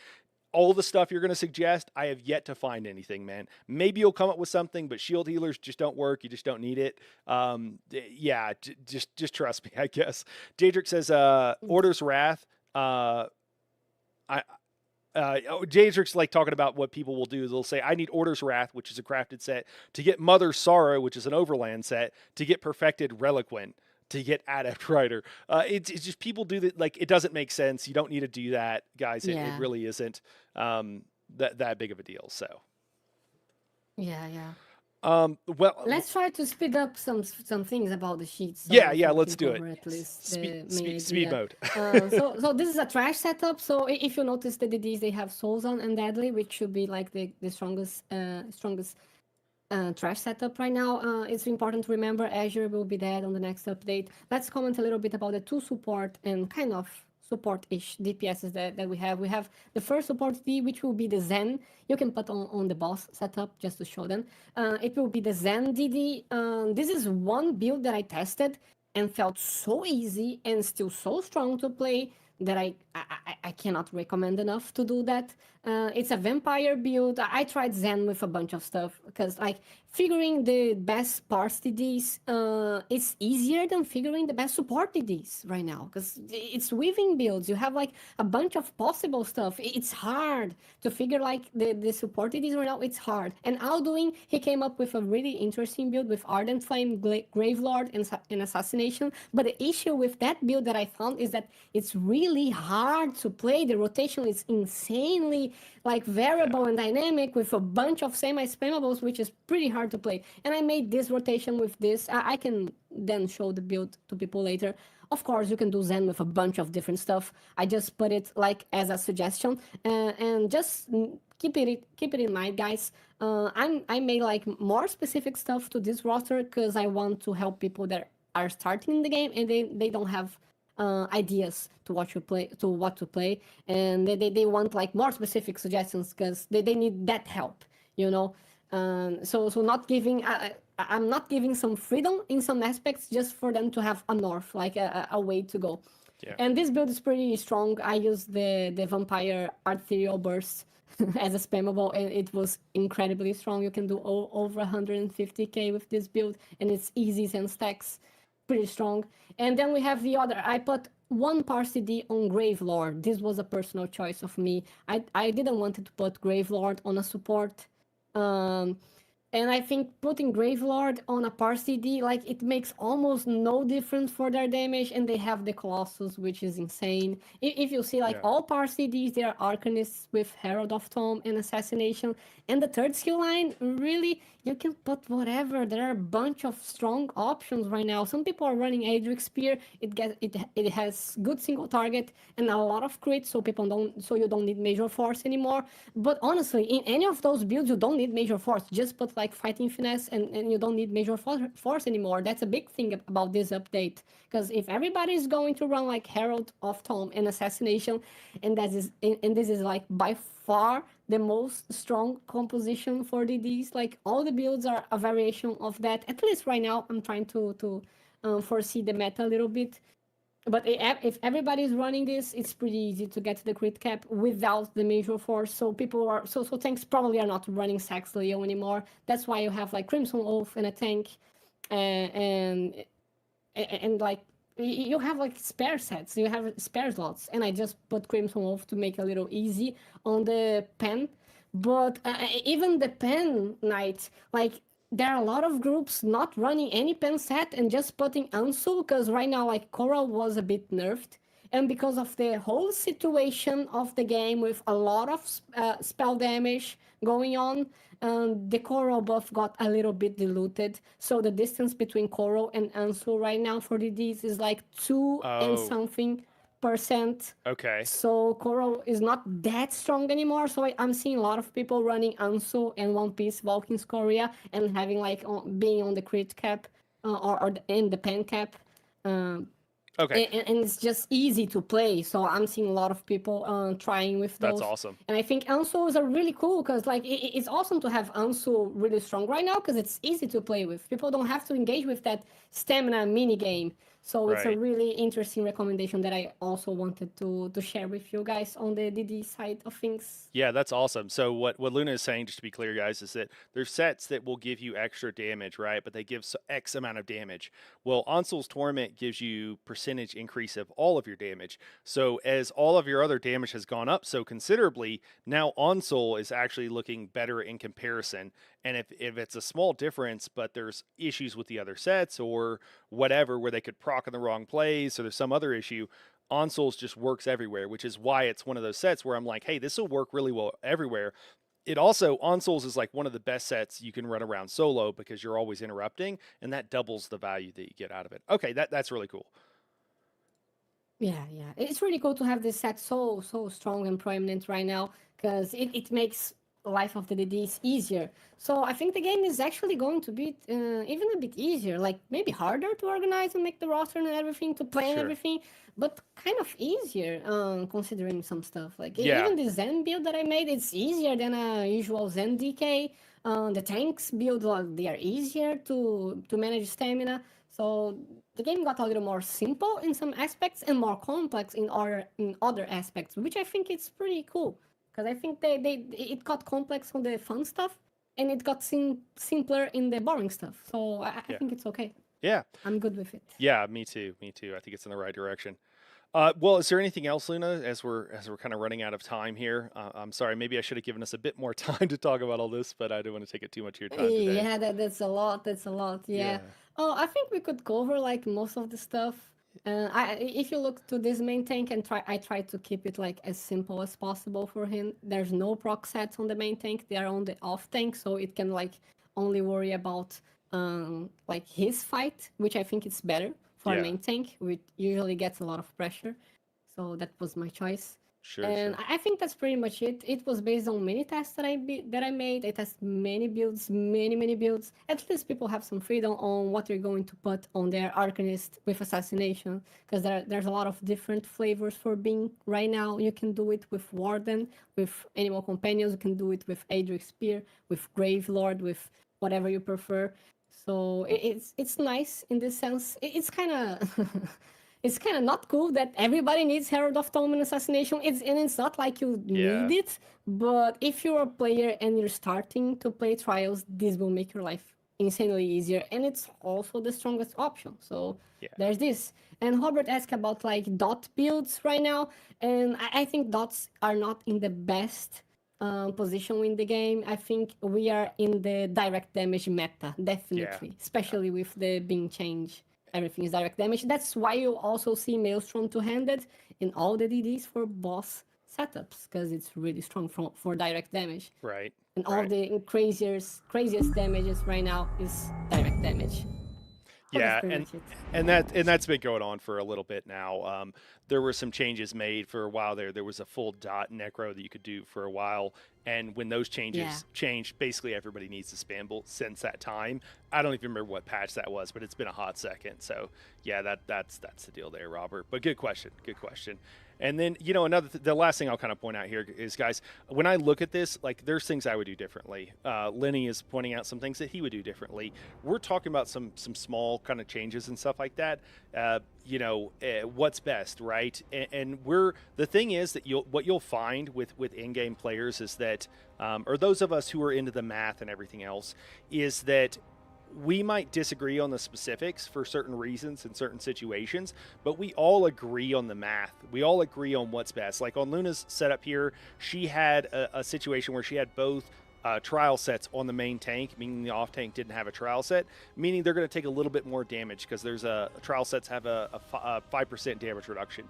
All the stuff you're going to suggest, I have yet to find anything, man. Maybe you'll come up with something, but shield healers just don't work. You just don't need it. Just trust me, I guess. Daedric says, Order's Wrath. Jadrix like talking about what people will do. They'll say, "I need Order's Wrath, which is a crafted set, to get Mother's Sorrow, which is an overland set, to get Perfected Reliquant, to get Adept Rider." It's just people do that. Like it doesn't make sense. You don't need to do that, guys. It Yeah. really isn't that big of a deal. So, Yeah, yeah. well, Let's try to speed up some things about the sheets. yeah, So we let's can do cover it. at least the Speed, main speed idea. mode. So this is a trash setup. So if you notice the DDs, they have Soulzone and Deadly, which should be like the strongest trash setup right now. It's important to remember Azure will be dead on the next update. Let's comment a little bit about the two support and kind of support-ish DPSs that we have. We have the first support D, which will be the Zen. You can put on the boss setup just to show them. It will be the Zen DD. This is one build that I tested and felt so easy and still so strong to play that I cannot recommend enough to do that. It's a vampire build. I tried Zen with a bunch of stuff because like figuring the best parse DDs it's easier than figuring the best support DDs right now because it's weaving builds. You have like a bunch of possible stuff. It's hard to figure like the support DDs right now. It's hard. And Alduin, he came up with a really interesting build with Ardent Flame, Gravelord, and Assassination. But the issue with that build that I found is that it's really hard to play. The rotation is insanely like variable and dynamic with a bunch of semi-spammables, which is pretty hard to play. And I made this rotation with this. I can then show the build to people later. Of course, you can do Zen with a bunch of different stuff. I just put it like as a suggestion, and just keep it in mind, guys. I made like more specific stuff to this roster because I want to help people that are starting in the game and they don't have ideas to what to play, and they want like more specific suggestions because they need that help, you know. So not giving I'm not giving some freedom in some aspects just for them to have a north, like a way to go. Yeah. And this build is pretty strong. I used the Vampire Arterial Burst as a spammable, and it was incredibly strong. You can do over 150k with this build, and it's easy and stacks pretty strong. And then we have the other. I put one parse D on Gravelord. This was a personal choice of me. I didn't want to put Gravelord on a support. And I think putting Gravelord on a parse D, like it makes almost no difference for their damage, and they have the Colossus, which is insane. If you see like all parse Ds, they are Arcanists with Herald of Tome and Assassination. And the third skill line, really, you can put whatever. There are a bunch of strong options right now. Some people are running Adric Spear. It has good single target and a lot of crits, so you don't need Major Force anymore. But honestly, in any of those builds, you don't need Major Force. Just put like Fighting Finesse and you don't need Major Force anymore. That's a big thing about this update. Because if everybody is going to run like Herald of Tome and Assassination, and this is like by far the most strong composition for DDs, like all the builds are a variation of that. At least right now, I'm trying to foresee the meta a little bit. But if everybody is running this, it's pretty easy to get the crit cap without the Major Force. So people are tanks probably are not running Sax Leo anymore. That's why you have like Crimson Wolf and a tank, and like you have like spare sets, you have spare slots, and I just put Crimson Wolf to make it a little easy on the pen. But even the pen knight, like there are a lot of groups not running any pen set and just putting Ansu, because right now like Coral was a bit nerfed, and because of the whole situation of the game with a lot of spell damage going on, the Coral buff got a little bit diluted. So the distance between Coral and Ansu right now for DDs is like 2 and something %. Okay. So Coral is not that strong anymore. So I'm seeing a lot of people running Ansu and One Piece Valkyn's Korea and having like being on the crit cap or in the pen cap. Okay. And it's just easy to play. So I'm seeing a lot of people trying with those. That's awesome. And I think Ansu is a really cool because like it's awesome to have Ansu really strong right now because it's easy to play with. People don't have to engage with that stamina mini game. So it's a Right. really interesting recommendation that I also wanted to share with you guys on the DD side of things. Yeah, that's awesome. So what Luna is saying, just to be clear, guys, is that there's sets that will give you extra damage, right? But they give X amount of damage. Well, Ansel's Torment gives you percentage increase of all of your damage. So as all of your other damage has gone up so considerably, now Ansel is actually looking better in comparison. And if it's a small difference, but there's issues with the other sets or whatever where they could proc in the wrong place or there's some other issue, Onsoles just works everywhere, which is why it's one of those sets where I'm like, hey, this will work really well everywhere. It also, Onsoles is like one of the best sets you can run around solo because you're always interrupting, and that doubles the value that you get out of it. Okay, that's really cool. Yeah, yeah. It's really cool to have this set so strong and prominent right now because it makes life of the DDs easier. So I think the game is actually going to be even a bit easier, like maybe harder to organize and make the roster and everything, to plan Sure. everything, but kind of easier considering some stuff. Like Yeah. even the Zen build that I made, it's easier than a usual Zen DK. The tanks build, they are easier to manage stamina. So the game got a little more simple in some aspects and more complex in other aspects, which I think it's pretty cool. Because I think it got complex on the fun stuff and it got simpler in the boring stuff. So I Yeah. think it's okay. Yeah. I'm good with it. Yeah, me too. Me too. I think it's in the right direction. Well, is there anything else, Luna, as we're kind of running out of time here? I'm sorry, maybe I should have given us a bit more time to talk about all this, but I don't want to take it too much of your time today. Yeah, that's a lot. That's a lot. Yeah. Yeah. Oh, I think we could cover like most of the stuff. If you look to this main tank and I try to keep it like as simple as possible for him. There's no proc sets on the main tank; they are on the off tank, so it can like only worry about like his fight, which I think is better for a Yeah. main tank, which usually gets a lot of pressure. So that was my choice. Sure. And Sure. I think that's pretty much it. It was based on many tests that I made. I tested many builds, many builds. At least people have some freedom on what they're going to put on their Arcanist with Assassination, because there's a lot of different flavors for Bing right now. You can do it with Warden, with Animal Companions. You can do it with Adric Spear, with Grave Lord, with whatever you prefer. So it's nice in this sense. It's kind of it's kind of not cool that everybody needs Herald of Tome and Assassination. It's not like you Yeah. need it, but if you're a player and you're starting to play Trials, this will make your life insanely easier, and it's also the strongest option. So Yeah. there's this. And Robert asked about like dot builds right now, and I think dots are not in the best position in the game. I think we are in the direct damage meta, definitely, especially with the Bing change. Everything is direct damage. That's why you also see Maelstrom two-handed in all the DDs for boss setups, because it's really strong for direct damage. Right. And all Right. the craziest damages right now is direct damage. So Yeah, that's pretty much it. that's been going on for a little bit now. There were some changes made for a while there. There was a full dot necro that you could do for a while, and when those changes Yeah. changed, basically everybody needs to spam bolt since that time. I don't even remember what patch that was, but it's been a hot second. So yeah, that's the deal there, Robert. But good question, good question. And then, the last thing I'll kind of point out here is, guys, when I look at this, like, there's things I would do differently. Lenny is pointing out some things that he would do differently. We're talking about some small kind of changes and stuff like that. What's best, right? And the thing is that what you'll find with in-game players is that, or those of us who are into the math and everything else, is that we might disagree on the specifics for certain reasons in certain situations, but we all agree on the math. We all agree on what's best. Like on Luna's setup here, she had a situation where she had both trial sets on the main tank, meaning the off tank didn't have a trial set, meaning they're going to take a little bit more damage because there's trial sets have a 5% damage reduction.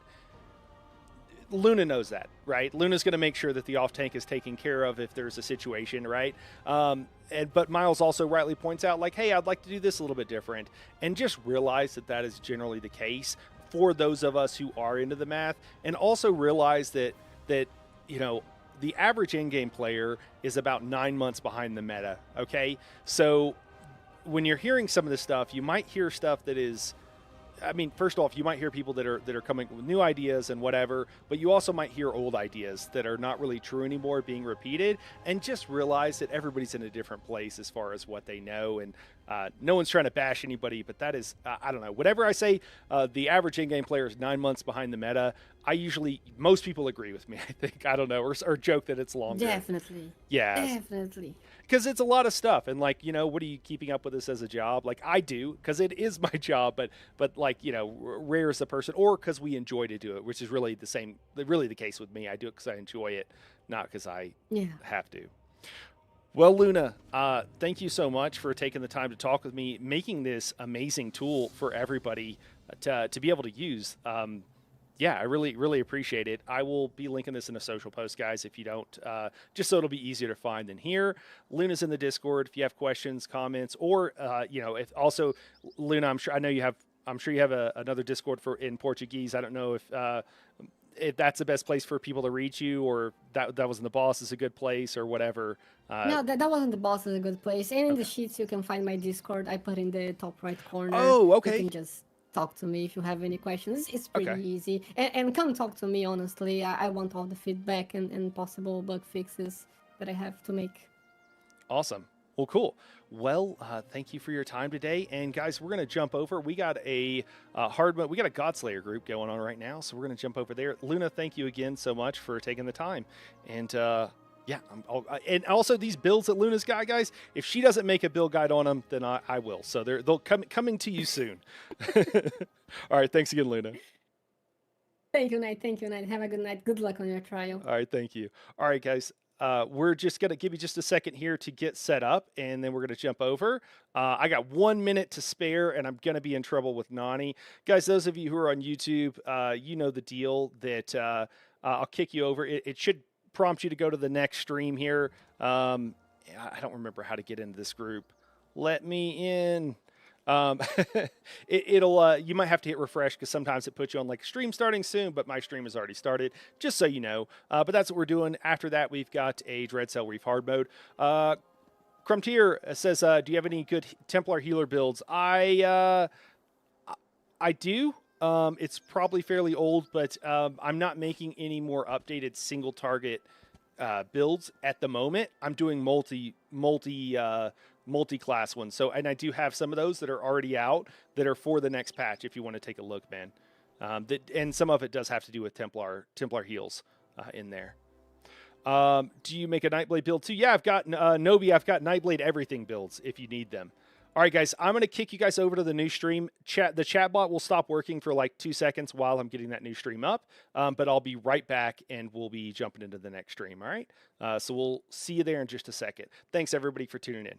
Luna knows that, right? Luna's going to make sure that the off tank is taken care of if there's a situation, right? But Miles also rightly points out, like, hey, I'd like to do this a little bit different, and just realize that is generally the case for those of us who are into the math, and also realize that the average in-game player is about 9 months behind the meta. Okay, so when you're hearing some of this stuff, you might hear stuff that is. I mean, first off, you might hear people that are coming with new ideas and whatever, but you also might hear old ideas that are not really true anymore being repeated, and just realize that everybody's in a different place as far as what they know, and No one's trying to bash anybody, but that is, I don't know. Whatever I say, the average in-game player is 9 months behind the meta. Most people agree with me, I think. I don't know, or joke that it's longer. Definitely. Yeah, Definitely. because it's a lot of stuff, and like, what are you keeping up with this as a job? Like I do, because it is my job, but like, Rare is the person, or because we enjoy to do it, which is really the case with me. I do it because I enjoy it, not because I Yeah. have to. Well, Luna, thank you so much for taking the time to talk with me, making this amazing tool for everybody to be able to use. Yeah, I really, really appreciate it. I will be linking this in a social post, guys, if you don't, just so it'll be easier to find than here. Luna's in the Discord if you have questions, comments, or, if also, Luna, I'm sure you have another Discord in Portuguese. I don't know if that's the best place for people to reach you, or that wasn't the boss is a good place, or whatever. No, that wasn't the boss is a good place. And in the Okay. sheets, you can find my Discord. I put in the top right corner. Oh, okay. You can just talk to me if you have any questions. It's pretty Okay. easy. And come talk to me, honestly. I want all the feedback and possible bug fixes that I have to make. Awesome. Well, cool. Well, thank you for your time today. And guys, we're going to jump over. We got a hard mode. We got a Godslayer group going on right now, so we're going to jump over there. Luna, thank you again so much for taking the time. And yeah, and also these builds that Luna's got, guys. If she doesn't make a build guide on them, then I will. So they'll coming to you soon. All right. Thanks again, Luna. Thank you, Knight. Thank you, Knight. Have a good night. Good luck on your trial. All right. Thank you. All right, guys. We're just going to give you just a second here to get set up, and then we're going to jump over. I got 1 minute to spare, and I'm going to be in trouble with Nani. Guys, those of you who are on YouTube, you know the deal that I'll kick you over. It should prompt you to go to the next stream here. I don't remember how to get into this group. Let me in. It'll you might have to hit refresh because sometimes it puts you on like stream starting soon, but my stream has already started, just so you know. But that's what we're doing. After that, we've got a Dread Cell Reef hard mode. Crumtier says, do you have any good Templar healer builds? I do. It's probably fairly old, but I'm not making any more updated single target builds at the moment. I'm doing multi-class ones. So, and I do have some of those that are already out that are for the next patch. If you want to take a look, man. And some of it does have to do with Templar heals in there. Do you make a Nightblade build too? Yeah, I've got Nobi. I've got Nightblade everything builds if you need them. All right, guys, I'm going to kick you guys over to the new stream. The chat bot will stop working for like 2 seconds while I'm getting that new stream up, but I'll be right back, and we'll be jumping into the next stream, all right? So we'll see you there in just a second. Thanks, everybody, for tuning in.